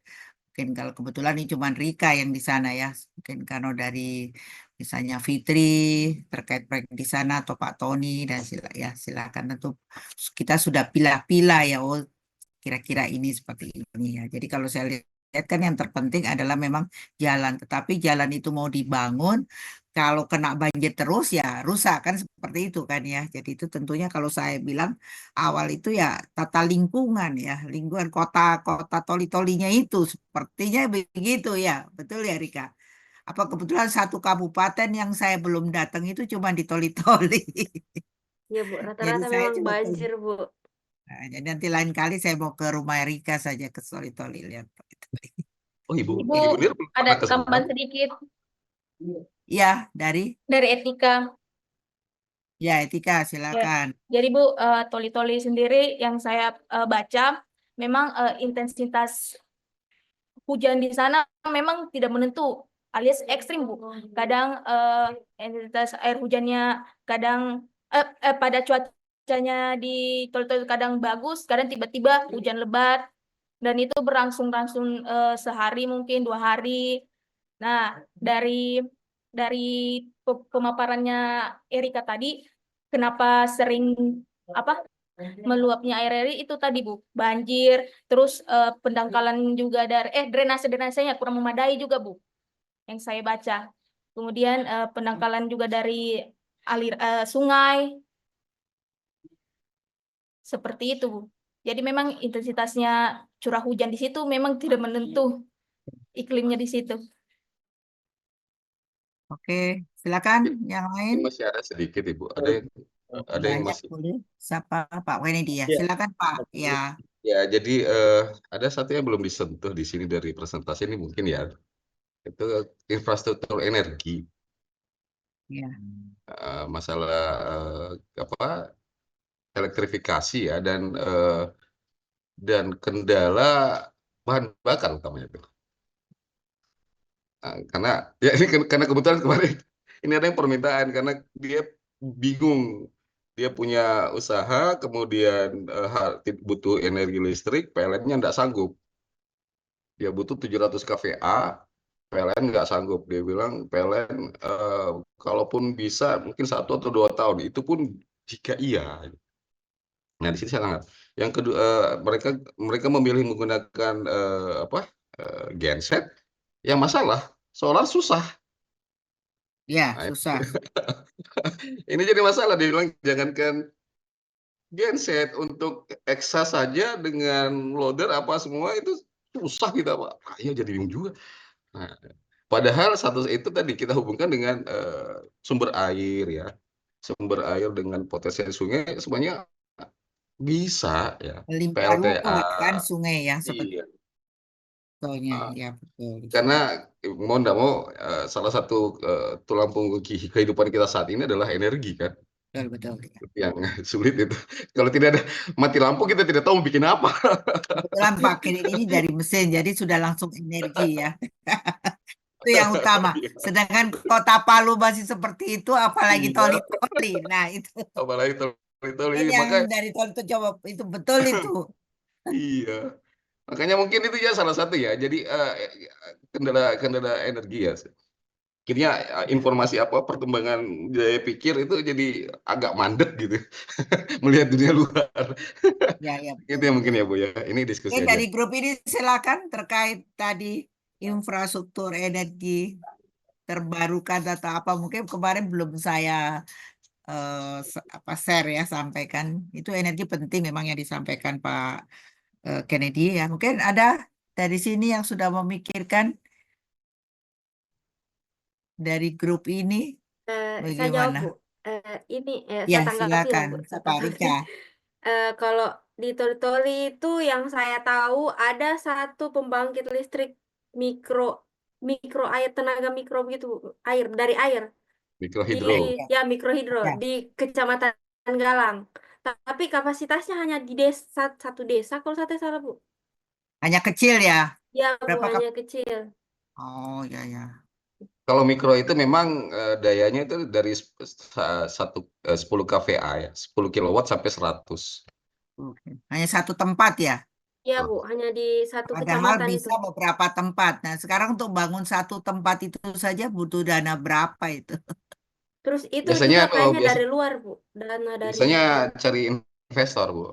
Mungkin kalau kebetulan ini cuma Rika yang di sana ya, mungkin karena dari misalnya Fitri terkait proyek di sana atau Pak Tony dan ya silakan, tentu kita sudah pilah-pilah ya, oh kira-kira ini seperti ini ya. Jadi kalau saya lihat kan yang terpenting adalah memang jalan, tetapi jalan itu mau dibangun, kalau kena banjir terus ya rusak kan seperti itu kan ya. Jadi itu tentunya kalau saya bilang awal itu ya tata lingkungan ya, lingkungan kota toli-tolinya itu sepertinya begitu ya. Betul ya Rika? Apa kebetulan satu kabupaten yang saya belum datang itu cuma di Toli-Toli. Ya Bu, Jadi rata-rata saya memang coba banjir Bu. Nah, jadi nanti lain kali saya mau ke rumah Rika saja ke Toli-Toli lihat. Oh, Ibu Ibu Nir belum ada pernah ke sana? tambahan sedikit Ya, dari etika. ya Etika Ya, silakan. jadi Bu, toli-toli sendiri yang saya baca, memang intensitas hujan di sana memang tidak menentu, alias ekstrim Bu. Kadang intensitas air hujannya kadang pada cuacanya di toli-toli kadang bagus, kadang tiba-tiba hujan lebat, dan itu berlangsung-langsung sehari mungkin 2 hari. Nah, dari pemaparannya Erika tadi, kenapa sering apa meluapnya air itu tadi Bu, banjir, terus pendangkalan juga dari drainase-drainasenya kurang memadai juga Bu, yang saya baca. Kemudian pendangkalan juga dari sungai, seperti itu Bu. Jadi memang intensitasnya curah hujan di situ memang tidak menentu iklimnya di situ. Oke, silakan yang lain. Ini masih ada sedikit Ibu. Ada yang Banyak masih. boleh. Siapa Pak Kennedy ya? Silakan Pak. Ya, Ya, jadi ada satu yang belum disentuh di sini dari presentasi ini mungkin ya, itu infrastruktur energi. ya. Masalah apa elektrifikasi ya, dan kendala bahan bakar utamanya itu. Karena ya ini karena kebetulan kemarin ini ada yang permintaan karena dia bingung, dia punya usaha kemudian butuh energi listrik, PLN-nya nggak sanggup, dia butuh 700 kVA, PLN nggak sanggup, dia bilang PLN kalaupun bisa mungkin 1 atau 2 tahun, itu pun jika iya. Nah, di sini saya sangat. Yang kedua, mereka memilih menggunakan genset. Yang masalah, solar susah. Ya, Nah, susah. ini jadi masalah. Dia bilang jangankan genset, untuk Exa saja dengan loader apa semua itu susah kita Pak. Iya jadi bingung juga. Nah, padahal satu itu tadi kita hubungkan dengan sumber air ya. Sumber air dengan potensi sungai semuanya bisa ya. Melimpah PLTA. ruah kan sungai yang seperti Iya. contohnya. Ya, betul. Karena mau nggak mau salah satu tulang punggung kehidupan kita saat ini adalah energi kan, Betul, betul. yang sulit itu. Kalau tidak ada mati lampu kita tidak tahu mau bikin apa. Kebetulan Pak Kennedy ini dari mesin, jadi sudah langsung energi ya. Itu yang utama. Iya. Sedangkan kota Palu masih seperti itu, apalagi Iya. toli-toli. Nah, itu Apalagi tol ini yang maka dari tol itu coba itu betul itu. iya. Makanya mungkin itu ya salah satu ya. Jadi kendala energi ya. Akhirnya informasi apa perkembangan daya pikir itu jadi agak mandek gitu melihat dunia luar. Ya, ya, Itu betul, ya betul. mungkin ya Bu ya. Ini diskusi Oke, aja. dari grup ini silakan terkait tadi infrastruktur energi terbarukan atau apa, mungkin kemarin belum saya share ya, sampaikan. Itu energi penting memang yang disampaikan Pak Kennedy ya. Mungkin ada dari sini yang sudah memikirkan dari grup ini Saya jawab, bagaimana? Bu. Ini Ya, saya tanggapi lah, silakan, Bu. Saya Pak tanggapi. Rika. Kalau di Toli-Toli itu yang saya tahu ada satu pembangkit listrik mikro mikro air, tenaga mikro gitu, Bu. Air dari air di Mikrohidro. ya mikrohidro Ya, di Kecamatan Galang. Tapi kapasitasnya hanya di desa, satu desa kalau saya tidak salah, Bu. hanya kecil ya. Ya, Bu, Berapa hanya kecil. Oh, ya, ya. Kalau mikro itu memang dayanya itu dari 10 kVA ya, 10 kilowatt sampai 100. Oke. Hanya satu tempat ya. Ya, Bu, hanya di satu Padahal kecamatan itu. bisa beberapa tempat. Nah, sekarang untuk bangun satu tempat itu saja butuh dana berapa itu? Terus itu Biasanya juga kalau kayaknya dari luar, Bu. Dana dari biasanya luar. cari investor, Bu.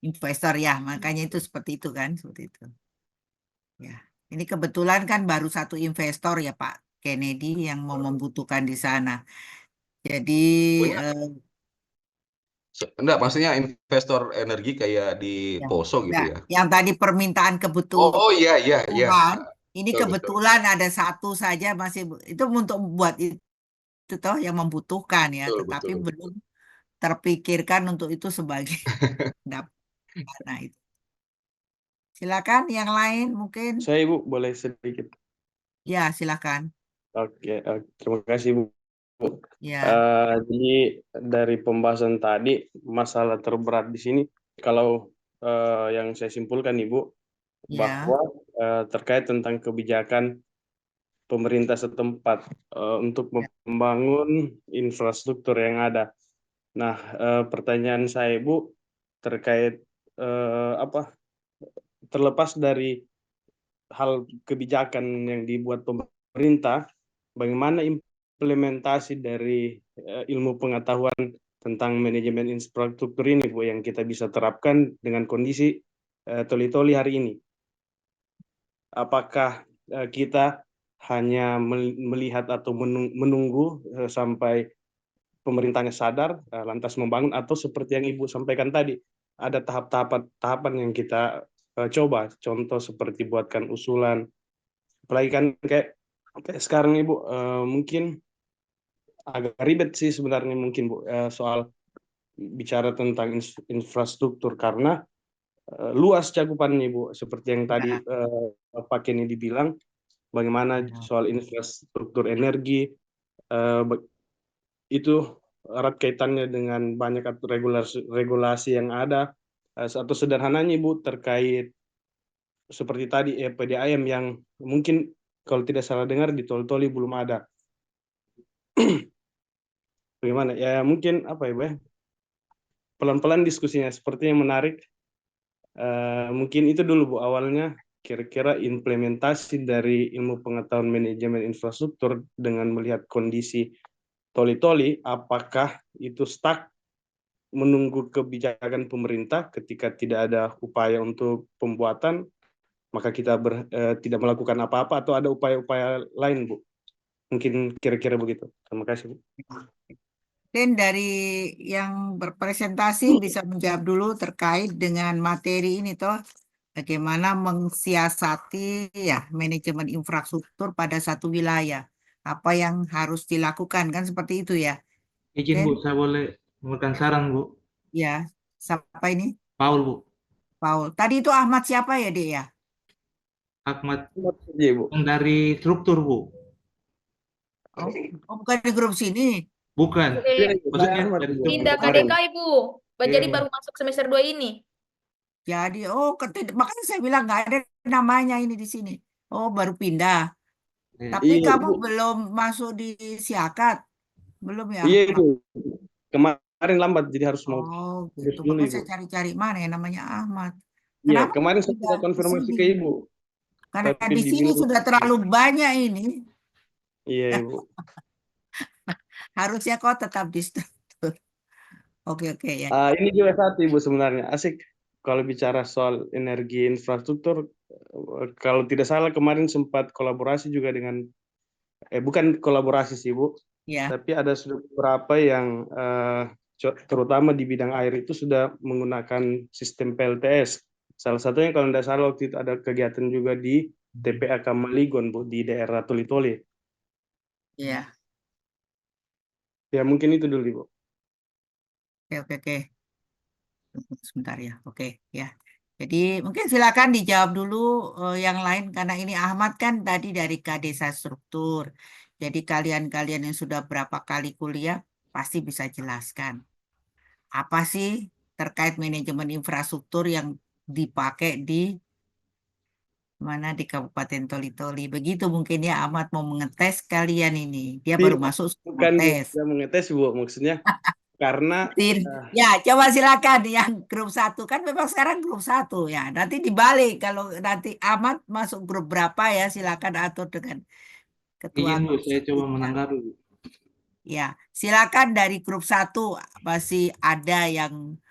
Investor ya, makanya itu seperti itu kan, seperti itu. Ya, ini kebetulan kan baru satu investor ya Pak Kennedy yang mau membutuhkan di sana. Jadi Punya enggak, maksudnya investor energi kayak di ya, Poso gitu ya, ya. yang tadi permintaan Oh iya iya iya. kebutuhan, ini Betul betul. kebetulan ada satu saja masih itu untuk buat itu toh yang membutuhkan ya, Betul tetapi betul. belum terpikirkan untuk itu sebagai dana itu. Silakan yang lain mungkin. Saya Ibu boleh sedikit. Ya, silakan. Oke, terima kasih Bu. Ya, Jadi dari pembahasan tadi masalah terberat di sini kalau yang saya simpulkan Ibu ya, bahwa terkait tentang kebijakan pemerintah setempat untuk ya. membangun infrastruktur yang ada. Nah, pertanyaan saya Ibu terkait apa terlepas dari hal kebijakan yang dibuat pemerintah, bagaimana implementasi dari ilmu pengetahuan tentang manajemen infrastruktur ini, Bu, yang kita bisa terapkan dengan kondisi Toli-Toli hari ini. Apakah kita hanya melihat atau menunggu sampai pemerintahnya sadar lantas membangun, atau seperti yang Ibu sampaikan tadi, ada tahapan yang kita coba, contoh seperti buatkan usulan, apalagi kan kayak sekarang Ibu mungkin agak ribet sih sebenarnya mungkin Bu soal bicara tentang infrastruktur karena luas cakupannya Bu, seperti yang tadi Pak Kenny dibilang, bagaimana soal infrastruktur energi itu erat kaitannya dengan banyak regulasi yang ada. Satu sederhananya Ibu terkait seperti tadi PDAM yang mungkin kalau tidak salah dengar di Tol-Toli belum ada. Bagaimana ya, mungkin apa ya Bu ya, pelan-pelan diskusinya sepertinya menarik. Mungkin itu dulu Bu awalnya, kira-kira implementasi dari ilmu pengetahuan manajemen infrastruktur dengan melihat kondisi Toli-Toli, apakah itu stuck menunggu kebijakan pemerintah ketika tidak ada upaya untuk pembuatan, maka kita tidak melakukan apa-apa, atau ada upaya-upaya lain Bu? Mungkin kira-kira begitu. Terima kasih Bu. Dan dari yang berpresentasi bisa menjawab dulu terkait dengan materi ini toh, bagaimana mensiasati ya manajemen infrastruktur pada satu wilayah. Apa yang harus dilakukan kan seperti itu ya. Izin Dan Bu, saya boleh memberikan saran Bu. ya, siapa ini? Paul Bu. Paul. Tadi itu Ahmad siapa ya, Dek ya? Ahmad Iya Bu. yang dari struktur Bu. Oh, bukan di grup sini. Bukan. Maksudnya dari Pindah ke struktur. DKI, Bu. Jadi baru masuk semester 2 ini. Jadi, makanya saya bilang nggak ada namanya ini di sini. Oh, baru pindah. Tapi Iya, kamu Bu. belum masuk di Siakat? Belum ya? Iya itu. Kemarin lambat jadi harus mau Oh, tes gitu. dulu Makanya Ibu. saya cari-cari mana yang namanya Ahmad. Iya, Kenapa kemarin saya tidak sudah di konfirmasi sini? ke Ibu. Karena Tapi di sini dibilang sudah terlalu banyak ini. Iya, Ibu. Harusnya kau tetap di struktur. Oke, oke ya. Ini juga satu, Ibu, sebenarnya. Asik kalau bicara soal energi infrastruktur. Kalau tidak salah kemarin sempat kolaborasi juga dengan, bukan kolaborasi sih, Bu. Ya, Tapi ada beberapa yang terutama di bidang air itu sudah menggunakan sistem PLTS. Salah satunya kalau tidak salah waktu itu ada kegiatan juga di TPA Kamaligon, Bu, di daerah Toli-Toli. ya. Ya, mungkin itu dulu, Ibu. Oke, oke, oke. Tunggu sebentar ya. Oke, ya. Jadi mungkin silakan dijawab dulu yang lain karena ini Ahmad kan tadi dari Desa Struktur. Jadi kalian-kalian yang sudah berapa kali kuliah pasti bisa jelaskan. Apa sih terkait manajemen infrastruktur yang dipakai di mana di Kabupaten Toli-Toli. Begitu mungkin ya Ahmad mau mengetes kalian ini. Dia baru Tidak, masuk mau bukan, Bu. tes. Saya mengetes, Bu, maksudnya karena Ya, coba silakan yang grup satu kan memang sekarang grup satu ya. Nanti dibalik kalau nanti Ahmad masuk grup berapa ya silakan atur dengan ketua Izin Bu, grup saya coba satunya. menanggapi Bu. Ya, silakan dari grup satu masih ada yang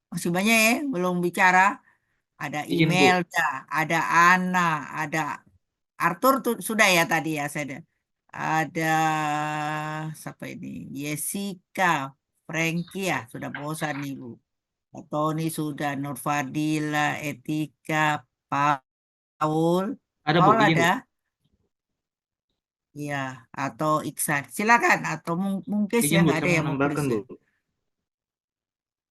masih banyak ya belum bicara. Ada Izin Bu. Imelda, ada Ana, ada Arthur tuh sudah ya tadi ya saya ada siapa ini? Jessica, Frankie ya sudah bosan nih Bu. Tony sudah, Nurfadila, Etika, Paul, Ada Bu, Paul izin ada, Bu. ya atau Iksan. Silakan atau mungkin ya Izin Bu, nggak ada saya mau yang mau menambahkan Bu. present.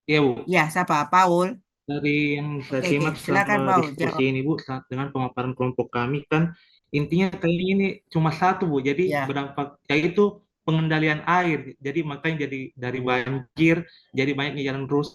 Iya Bu, Ya siapa? Paul. dari yang saya Oke oke simak silakan selama Paul diskusi jawab. ini Bu, dengan pemaparan kelompok kami kan intinya kayaknya ini cuma satu Bu, jadi Ya. berdampak yaitu pengendalian air. Jadi makanya jadi dari banjir, jadi banyaknya jalan rusak,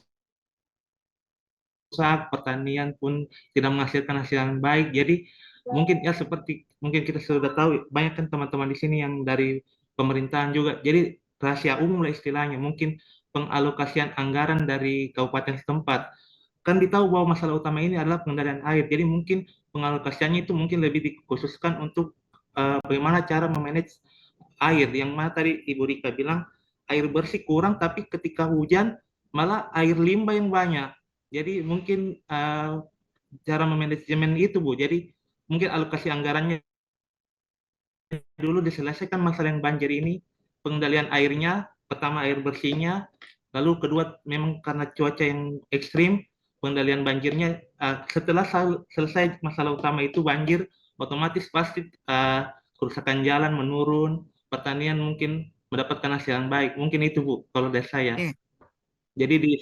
pertanian pun tidak menghasilkan hasil yang baik. Jadi mungkin ya seperti mungkin kita sudah tahu banyak kan teman-teman di sini yang dari pemerintahan juga. Jadi rahasia umum lah istilahnya. Mungkin pengalokasian anggaran dari kabupaten setempat kan ditahu bahwa masalah utama ini adalah pengendalian air. Jadi mungkin pengalokasiannya itu mungkin lebih dikhususkan untuk bagaimana cara memanage air. Yang mana tadi Ibu Rika bilang air bersih kurang, tapi ketika hujan malah air limbah yang banyak. Jadi mungkin cara memanajemen itu Bu. Jadi mungkin alokasi anggarannya dulu diselesaikan masalah yang banjir ini, pengendalian airnya, pertama air bersihnya, lalu kedua memang karena cuaca yang ekstrim, pengendalian banjirnya. Setelah selesai masalah utama itu banjir, otomatis pasti kerusakan jalan menurun, pertanian mungkin mendapatkan hasil yang baik. Mungkin itu Bu, kalau dari saya. Oke. Jadi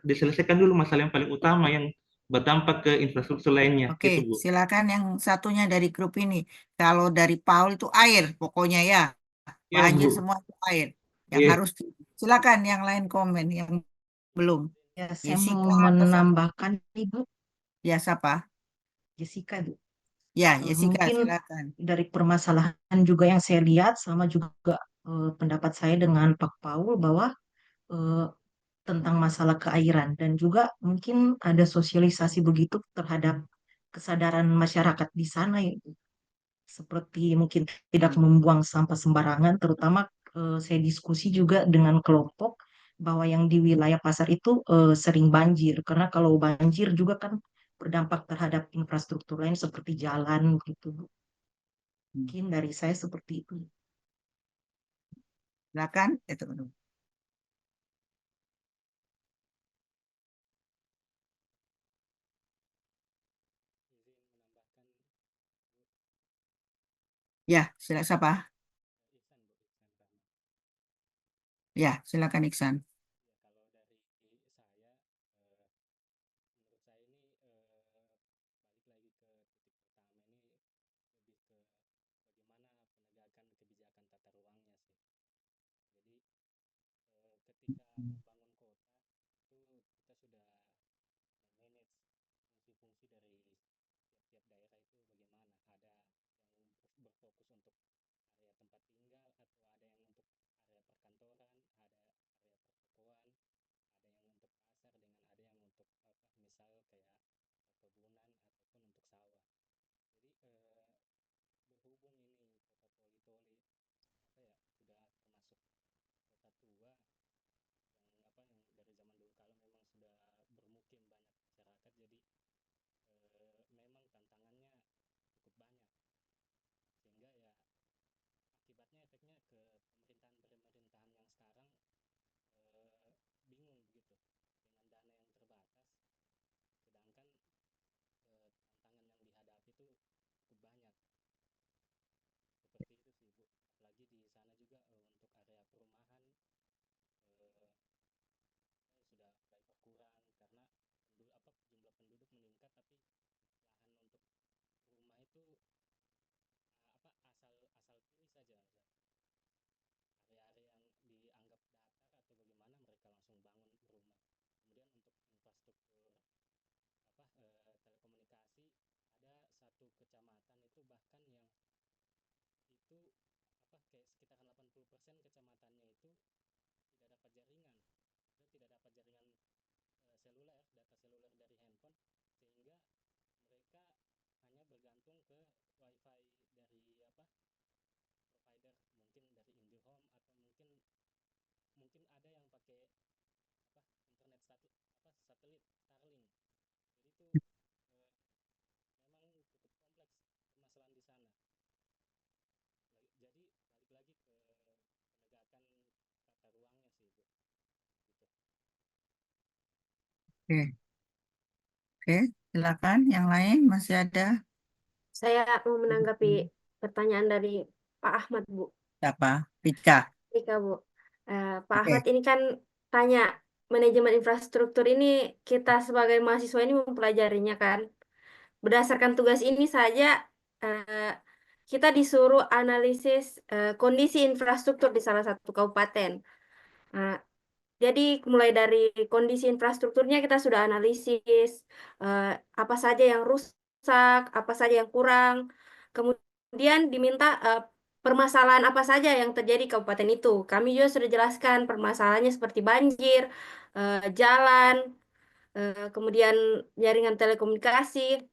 diselesaikan dulu masalah yang paling utama yang berdampak ke infrastruktur lainnya, Oke, gitu Bu. silakan yang satunya dari grup ini. Kalau dari Paul itu air pokoknya ya. Iya Banjir Bu. semua itu air. Yang Iya. harus silakan yang lain komen yang belum. Ya, saya mau Jessica atau siapa? menambahkan Ibu, Ya siapa? Jessica Ibu. Ya, Jessica Mungkin silakan. dari permasalahan juga yang saya lihat sama juga pendapat saya dengan Pak Paul bahwa eh, tentang masalah keairan dan juga mungkin ada sosialisasi begitu terhadap kesadaran masyarakat di sana ya, seperti mungkin tidak membuang sampah sembarangan, terutama saya diskusi juga dengan kelompok bahwa yang di wilayah pasar itu sering banjir, karena kalau banjir juga kan berdampak terhadap infrastruktur lain seperti jalan gitu. Mungkin dari saya seperti itu. Silakan. Itu. Ya, silakan siapa? Ya, silakan Iksan. penduduk meningkat, tapi lahan untuk rumah itu asal pilih saja. Area-area yang dianggap datar atau bagaimana mereka langsung bangun rumah. Kemudian untuk infrastruktur telekomunikasi, ada satu kecamatan itu bahkan yang itu kayak sekitar 80% kecamatannya itu tidak dapat jaringan. Tidak dapat jaringan seluler, data seluler dari handphone, sehingga mereka hanya bergantung ke wifi dari provider, mungkin dari IndiHome atau mungkin ada yang pakai internet satelit Starlink. Jadi itu memang cukup kompleks permasalahan di sana. Jadi balik lagi ke penegakan tata ruangnya sih, Bu. Gitu. Oke, oke, silakan. Yang lain masih ada Saya mau menanggapi pertanyaan dari Pak Ahmad, Bu. siapa? Rika. Rika, Bu. Pak Oke. Ahmad ini kan tanya manajemen infrastruktur ini, kita sebagai mahasiswa ini mempelajarinya kan. Berdasarkan tugas ini saja kita disuruh analisis kondisi infrastruktur di salah satu kabupaten. Nah, jadi mulai dari kondisi infrastrukturnya kita sudah analisis apa saja yang rusak, apa saja yang kurang. Kemudian diminta permasalahan apa saja yang terjadi di kabupaten itu. Kami juga sudah jelaskan permasalahannya seperti banjir, jalan, kemudian jaringan telekomunikasi.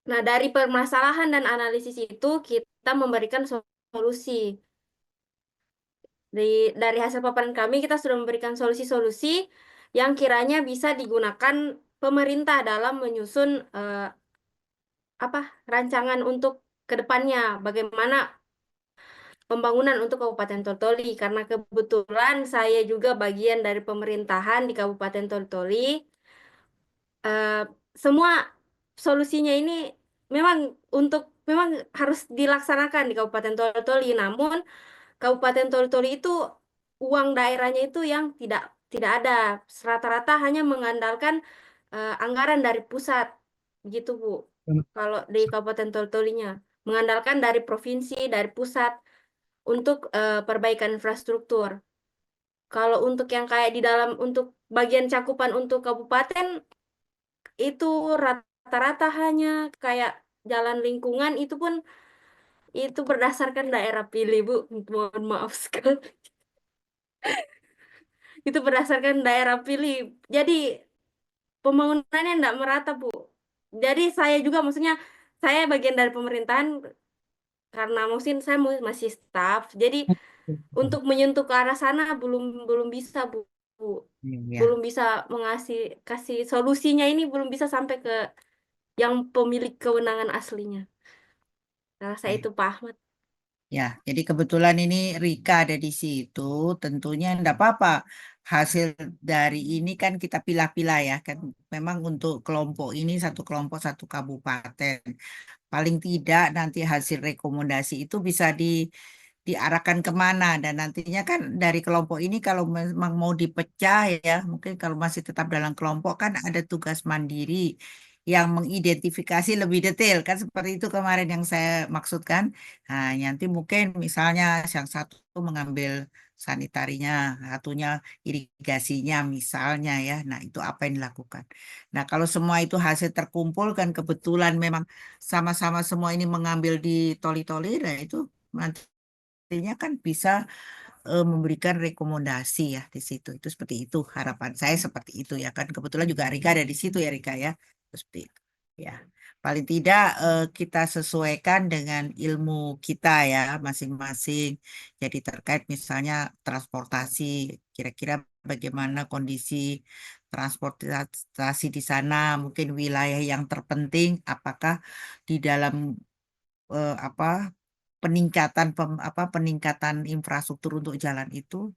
Nah, dari permasalahan dan analisis itu kita memberikan solusi. Dari hasil paparan kami, kita sudah memberikan solusi-solusi yang kiranya bisa digunakan pemerintah dalam menyusun rancangan untuk ke depannya, bagaimana pembangunan untuk Kabupaten Toltoli. Karena kebetulan saya juga bagian dari pemerintahan di Kabupaten Toltoli. Semua solusinya ini memang harus dilaksanakan di Kabupaten Toltoli. Namun Kabupaten Toltoli itu uang daerahnya itu yang tidak ada. Rata-rata hanya mengandalkan anggaran dari pusat, gitu Bu. Kalau di Kabupaten Toltolinya mengandalkan dari provinsi, dari pusat untuk perbaikan infrastruktur. Kalau untuk yang kayak di dalam untuk bagian cakupan untuk kabupaten itu rata-rata hanya kayak jalan lingkungan, itu pun itu berdasarkan daerah pilih, Bu. Mohon maaf sekali. Itu berdasarkan daerah pilih. Jadi pembangunannya tidak merata, Bu. Jadi saya juga maksudnya saya bagian dari pemerintahan karena mungkin saya masih staff. Jadi untuk menyentuh ke arah sana belum belum bisa, Bu. Iya. Belum bisa kasih solusinya, ini belum bisa sampai ke yang pemilik kewenangan aslinya. Saya itu Pak Ahmad. Ya, jadi kebetulan ini Rika ada di situ, tentunya enggak apa-apa. Hasil dari ini kan kita pilah-pilah ya, kan memang untuk kelompok ini satu kelompok satu kabupaten. Paling tidak nanti hasil rekomendasi itu bisa diarahkan kemana, dan nantinya kan dari kelompok ini kalau memang mau dipecah ya, mungkin kalau masih tetap dalam kelompok kan ada tugas mandiri yang mengidentifikasi lebih detail kan, seperti itu kemarin yang saya maksudkan. Nah, nanti mungkin misalnya yang satu mengambil sanitarinya, satunya irigasinya misalnya ya. Nah, itu apa yang dilakukan. Nah, kalau semua itu hasil terkumpul kan kebetulan memang sama-sama semua ini mengambil di toli-toli, nah itu nantinya kan bisa memberikan rekomendasi ya di situ. Itu seperti itu harapan saya, seperti itu ya kan. Kebetulan juga Rika ada di situ ya Rika ya. Seperti itu. Ya. Paling tidak kita sesuaikan dengan ilmu kita ya masing-masing. Jadi terkait misalnya transportasi, kira-kira bagaimana kondisi transportasi di sana, mungkin wilayah yang terpenting apakah di dalam apa peningkatan infrastruktur untuk jalan itu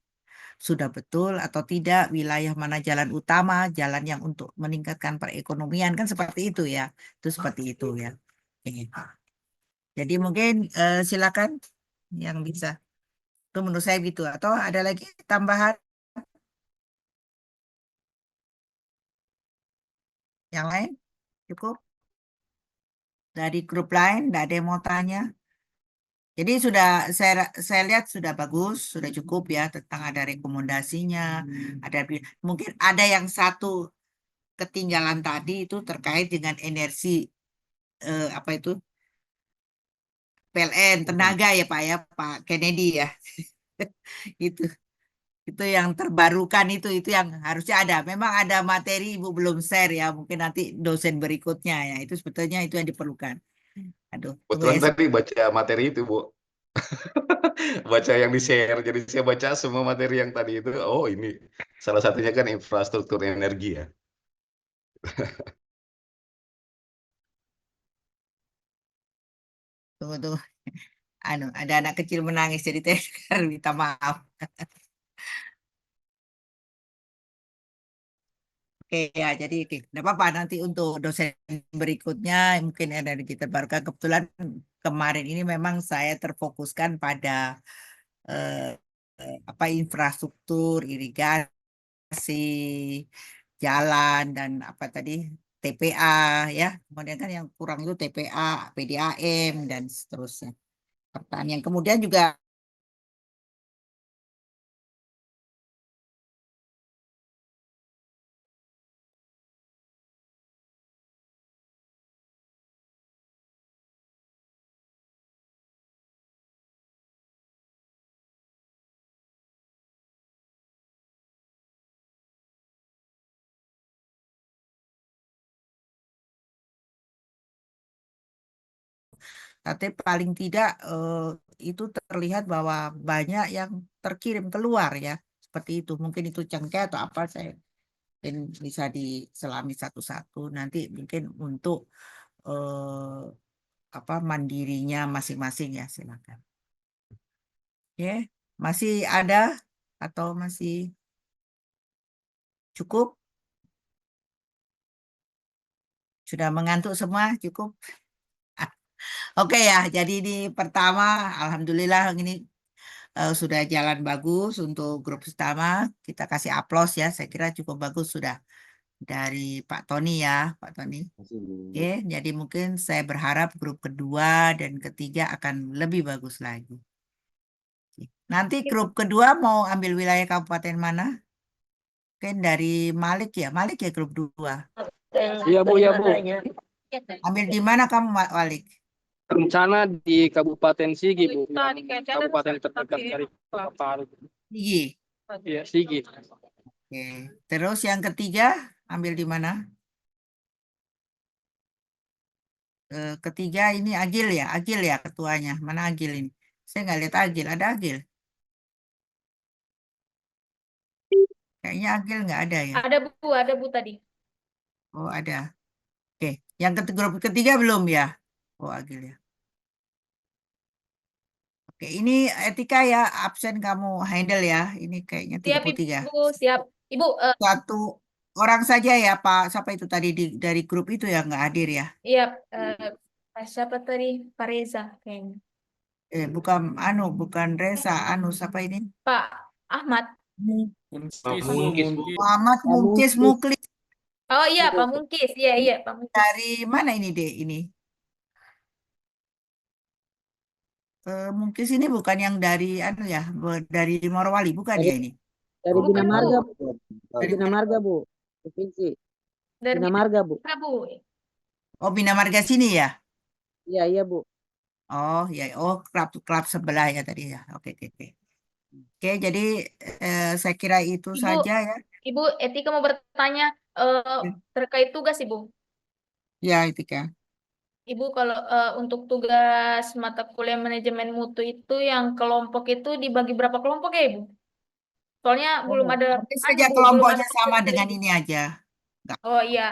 sudah betul atau tidak, wilayah mana jalan utama, jalan yang untuk meningkatkan perekonomian kan seperti itu ya. Itu seperti itu ya. Oke. Jadi mungkin silakan yang bisa. Itu menurut saya gitu. Atau ada lagi tambahan? Yang lain? Cukup? Dari grup lain, tidak ada yang mau tanya? Jadi saya lihat sudah bagus, sudah cukup ya tentang ada rekomendasinya, ada mungkin ada yang satu ketinggalan tadi itu terkait dengan energi apa itu PLN tenaga ya Pak ya Pak Kennedy ya. Itu itu yang terbarukan itu yang harusnya ada. Memang ada materi Ibu belum share ya, mungkin nanti dosen berikutnya ya. Itu sebetulnya itu yang diperlukan. Aduh, tunggu Kebetulan ya. tadi baca materi itu, Bu. Baca yang di-share. Jadi saya baca semua materi yang tadi itu. Oh, ini salah satunya kan infrastruktur energi ya. Tunggu. Ada anak kecil menangis jadi saya minta maaf. Oke ya, jadi tidak apa-apa nanti untuk dosen berikutnya mungkin energi terbarukan. Kebetulan kemarin ini memang saya terfokuskan pada apa infrastruktur, irigasi, jalan dan apa tadi TPA ya. Kemudian kan yang kurang itu TPA, PDAM dan seterusnya. Pertanian. Kemudian juga tapi paling tidak itu terlihat bahwa banyak yang terkirim keluar ya. Seperti itu. Mungkin itu cengkeh atau apa saya mungkin bisa diselami satu-satu. Nanti mungkin untuk apa mandirinya masing-masing ya silakan. Oke, masih ada atau masih cukup? Sudah mengantuk semua? Cukup? Oke ya, jadi ini pertama, alhamdulillah ini sudah jalan bagus untuk grup pertama. Kita kasih aplaus ya, saya kira cukup bagus sudah dari Pak Tony ya, Pak Tony. Oke, jadi mungkin saya berharap grup kedua dan ketiga akan lebih bagus lagi. Nanti grup kedua mau ambil wilayah kabupaten mana? Mungkin dari Malik ya grup 2. Iya Bu, ya Bu. Ambil di mana kamu Malik? Rencana di Kabupaten Sigi Bu, kabupaten terdekat dari Palu. Sigi. Iya, Sigi. Oke. Terus yang ketiga ambil di mana? Ketiga ini Agil ya ketuanya. Mana Agil ini? Saya nggak lihat Agil. Ada Agil? Kayaknya Agil nggak ada ya. Ada Bu tadi. Oh ada. Oke. Yang grup ketiga belum ya? Oh Agil ya. Oke. Ini etika ya absen kamu handle ya. Ini kayaknya Siap 33. Ibu, siap. Ibu, Satu orang saja ya Pak. Siapa itu tadi dari grup itu ya nggak hadir ya? iya, siapa tadi? Pak Reza kayaknya. Bukan Reza, siapa ini? Pak Ahmad. Muhammad Mungkis Muklis. Oh iya, Pak Mungkis. Iya, Pak Mungkis. Dari mana ini deh ini? Mungkis ini bukan yang dari dari Morowali, bukan ya ini? Dari Bina Bukan, Marga, Bu. Bu. Dari Bina Marga, Bu. Provinsi. Dari Bina Marga, Bu. Bu. Oh, Bina Marga sini ya? Iya, Bu. Oh, ya. Oh, klub sebelah ya tadi ya. Oke. Oke, jadi saya kira itu Ibu, saja ya. Ibu Etika mau bertanya terkait tugas, Ibu. Ya, Etika. Ibu, kalau untuk tugas mata kuliah manajemen mutu itu yang kelompok itu dibagi berapa kelompok ya, Ibu? Soalnya belum ada, Mungkin saja Bu, belum ada kelompoknya sama materi. dengan ini aja. Enggak. Oh iya.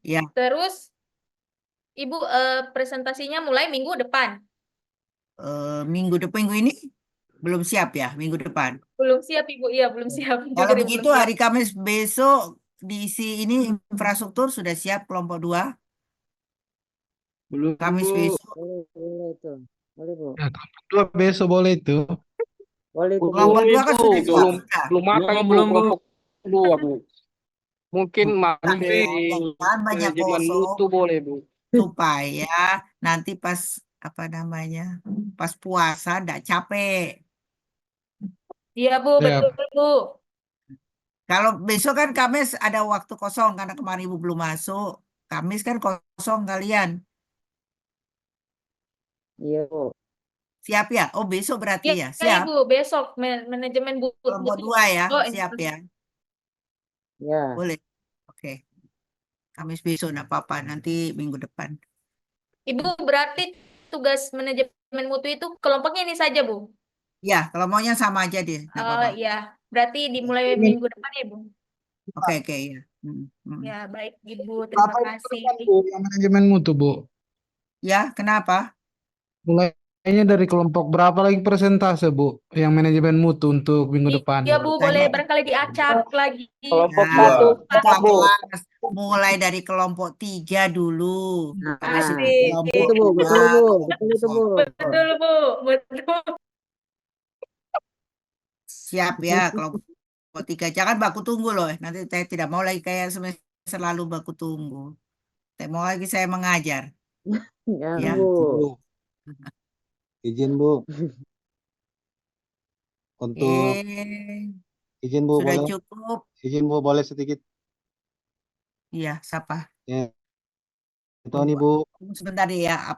Ya. Terus, Ibu presentasinya mulai minggu depan. Minggu ini belum siap ya, minggu depan. Belum siap, Ibu. Iya, belum siap. Kalau Jujur, begitu belum siap. hari Kamis besok diisi ini infrastruktur sudah siap kelompok 2. Belum, Kamis Bu. besok. Boleh itu. Boleh, Bu. Ya, kelompok 2 besok boleh itu. Boleh itu, Bu. Kelompok 2 kan sudah siap. Belum makan Bu, kelompok 2 Bu. Mungkin materi Jangan banyak manajemen kosong mutu boleh, Bu. supaya nanti pas apa namanya pas puasa nggak capek. Iya, Bu, Ya, betul, Bu. Kalau besok kan Kamis ada waktu kosong karena kemarin Ibu belum masuk. Kamis kan kosong kalian. Iya, Bu. Siap ya? Oh besok berarti Iya, ya? iya, Siap. Ibu, besok manajemen Kelompok 2 ya? Oh, Siap ya? Ya. Boleh. Oke. Kamis besok enggak apa-apa. Nanti minggu depan. Ibu berarti tugas manajemen mutu itu kelompoknya ini saja, Bu. Ya, kalau maunya sama aja deh. Enggak Oh apa-apa. iya, berarti dimulai minggu depan ya, Bu. Oke, oke ya. Ya, baik, Ibu. Terima berapa kasih. persen, Bu, yang manajemen mutu, Bu? Ya, kenapa? Mulainya dari kelompok berapa lagi persentase, Bu, yang manajemen mutu untuk minggu depan? Iya, Bu, boleh Tanya barangkali diacak lagi. Kelompok ya, satu, ketua Bu. kelas mulai dari kelompok 3 dulu. Habis itu Asik. kelompok Itu, Bu. 2, Betul, Bu. kelompok Betul itu, Bu. Betul, Bu. Betul. siap ya kelompok 3. Jangan baku tunggu loh. Nanti saya tidak mau lagi kayak semester lalu baku tunggu. Saya mau lagi saya mengajar. Jangan, Ya. Bu. Bu, izin Bu, untuk izin Bu Sudah boleh, cukup. izin Bu boleh sedikit. Iya, siapa? Ya, itu Oh, nih Bu, sebentar ya.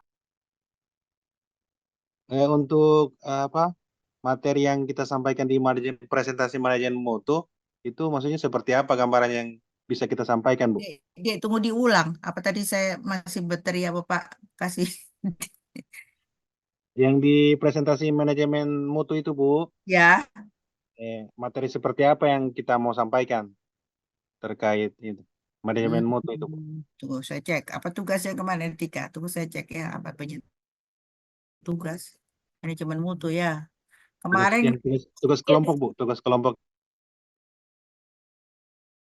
untuk apa materi yang kita sampaikan di presentasi manajemen mutu itu maksudnya seperti apa gambaran yang bisa kita sampaikan, Bu? Dek, tunggu diulang. Apa tadi saya masih berteriak Bapak kasih? Yang di presentasi manajemen mutu itu, Bu, Ya. materi seperti apa yang kita mau sampaikan terkait itu manajemen mutu itu, Bu? Tunggu saya cek. Apa tugasnya kemana Tika? Tunggu saya cek ya. Apa punya tugas manajemen mutu ya. Kemarin Tugas kelompok, Bu, tugas kelompok.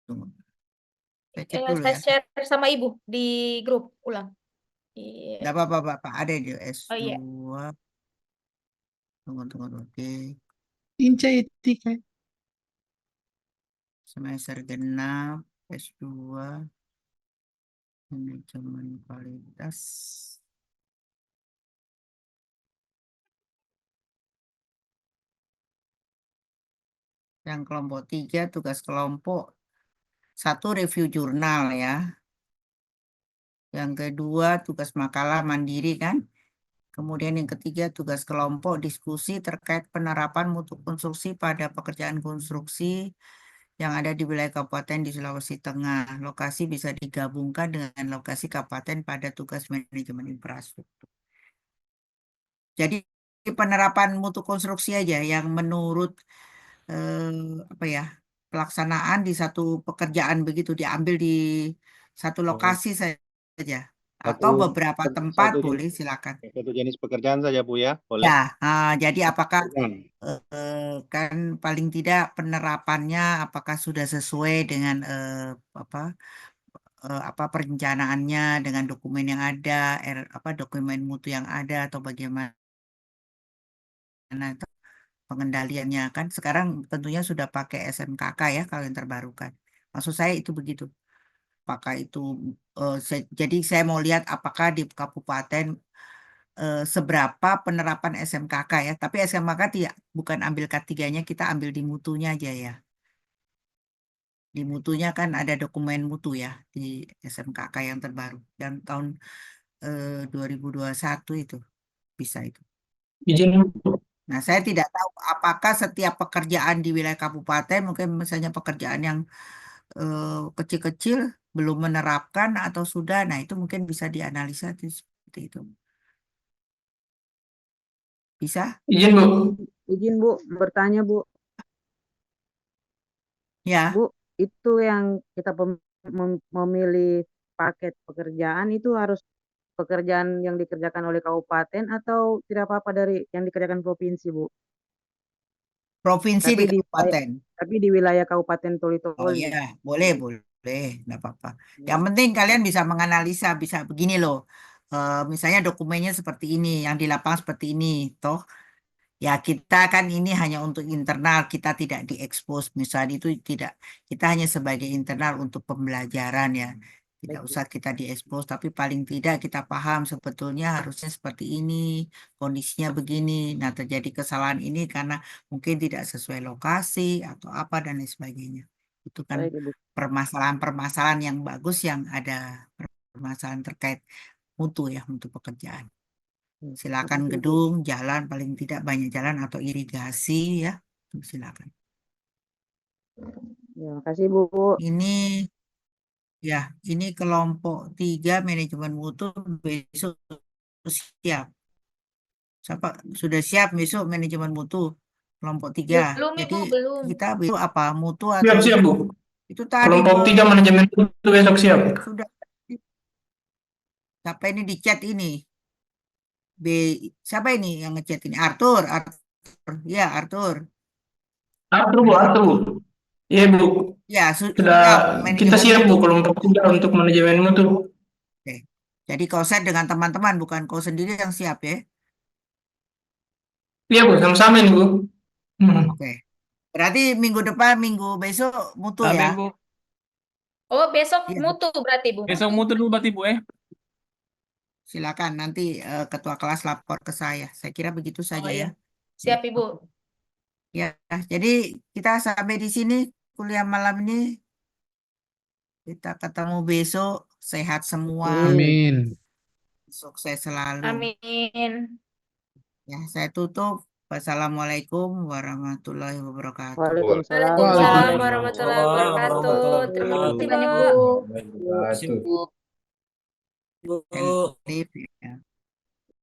tunggu. Saya cek dulu Saya ya. share sama Ibu di grup ulang. Iya. Tidak apa-apa, Bapak. Ada di Oh S2. iya. Tunggu. Oke. Inca etika. Semester genap S2. Manajemen kualitas. Yang kelompok 3 tugas kelompok 1 review jurnal ya. Yang kedua tugas makalah mandiri kan. Kemudian yang ketiga tugas kelompok diskusi terkait penerapan mutu konstruksi pada pekerjaan konstruksi yang ada di wilayah kabupaten di Sulawesi Tengah. Lokasi bisa digabungkan dengan lokasi kabupaten pada tugas manajemen infrastruktur. Jadi penerapan mutu konstruksi aja yang menurut apa ya pelaksanaan di satu pekerjaan begitu diambil di satu lokasi saja atau beberapa tempat satu boleh silakan. satu jenis pekerjaan saja, Bu, ya, boleh. Ya, jadi apakah kan paling tidak penerapannya apakah sudah sesuai dengan apa perencanaannya dengan dokumen yang ada, dokumen mutu yang ada atau bagaimana itu pengendaliannya kan sekarang tentunya sudah pakai SMKK ya kalau yang terbarukan. Maksud saya itu begitu. Apakah itu jadi saya mau lihat apakah di kabupaten seberapa penerapan SMKK ya. Tapi SMKK tidak bukan ambil K3-nya, kita ambil di mutunya aja ya. Di mutunya kan ada dokumen mutu ya di SMKK yang terbaru yang tahun 2021 itu bisa itu. Izin, Nah, saya tidak tahu apakah setiap pekerjaan di wilayah kabupaten, mungkin misalnya pekerjaan yang kecil-kecil belum menerapkan atau sudah, nah itu mungkin bisa dianalisa seperti itu. Bisa? izin, Bu. Izin, Bu, bertanya, Bu. Ya. Bu, itu yang kita memilih paket pekerjaan itu harus pekerjaan yang dikerjakan oleh kabupaten atau tidak apa-apa dari yang dikerjakan provinsi, Bu? Provinsi Tapi di di kabupaten. tapi di wilayah Kabupaten Oh Toli-Toli. iya, boleh, nggak apa-apa. Yang penting kalian bisa menganalisa, bisa begini loh. Misalnya dokumennya seperti ini, yang di lapangan seperti ini, toh Ya, kita kan ini hanya untuk internal, kita tidak diekspos. Misalnya itu tidak, kita hanya sebagai internal untuk pembelajaran ya. Tidak usah kita diekspos, tapi paling tidak kita paham sebetulnya harusnya seperti ini, kondisinya begini. Nah, terjadi kesalahan ini karena mungkin tidak sesuai lokasi atau apa dan lain sebagainya. Itu kan Baik, Ibu. permasalahan-permasalahan yang bagus yang ada permasalahan terkait mutu ya, mutu pekerjaan. Silakan Makasih, Ibu. gedung, jalan, paling tidak banyak jalan atau irigasi ya. Silakan. Ya, makasih, Ibu. Ini ya, ini kelompok 3 manajemen mutu besok siap. Siapa sudah siap besok manajemen mutu kelompok 3. Belum, Jadi Ibu, belum. kita besok apa mutu atau Siap-siap, Bu. itu tadi Kelompok 3 manajemen itu besok siap. sudah. Siapa ini di chat ini? B siapa ini yang ngechat ini? Arthur. Ya, Arthur. Arthur, Bu, Arthur. Iya, Bu. Ya, Sudah siap kita manajemen siap, Bu, mutu. kelompok 3 untuk manajemen mutu. Oke. Jadi kau set dengan teman-teman, bukan kau sendiri yang siap ya. Iya, Bu, sama-sama ini, Bu. Oke. Berarti minggu depan, minggu besok mutu ya. Bu. Oh, besok Iya. mutu berarti, Bu. Besok mutu dulu berarti, Bu, Silakan nanti ketua kelas lapor ke saya. Saya kira begitu saja Oh, ya. iya. Siap, Ibu. Ya, jadi kita sampai di sini kuliah malam ini. Kita ketemu besok. Sehat semua. Amin. Sukses selalu. Amin. Ya, saya tutup. Wassalamualaikum warahmatullahi wabarakatuh. Waalaikumsalam Waalaikumsalam warahmatullahi wabarakatuh. Terima kasih banyak, Bu. Terima kasih, Bu. Bu. Ya.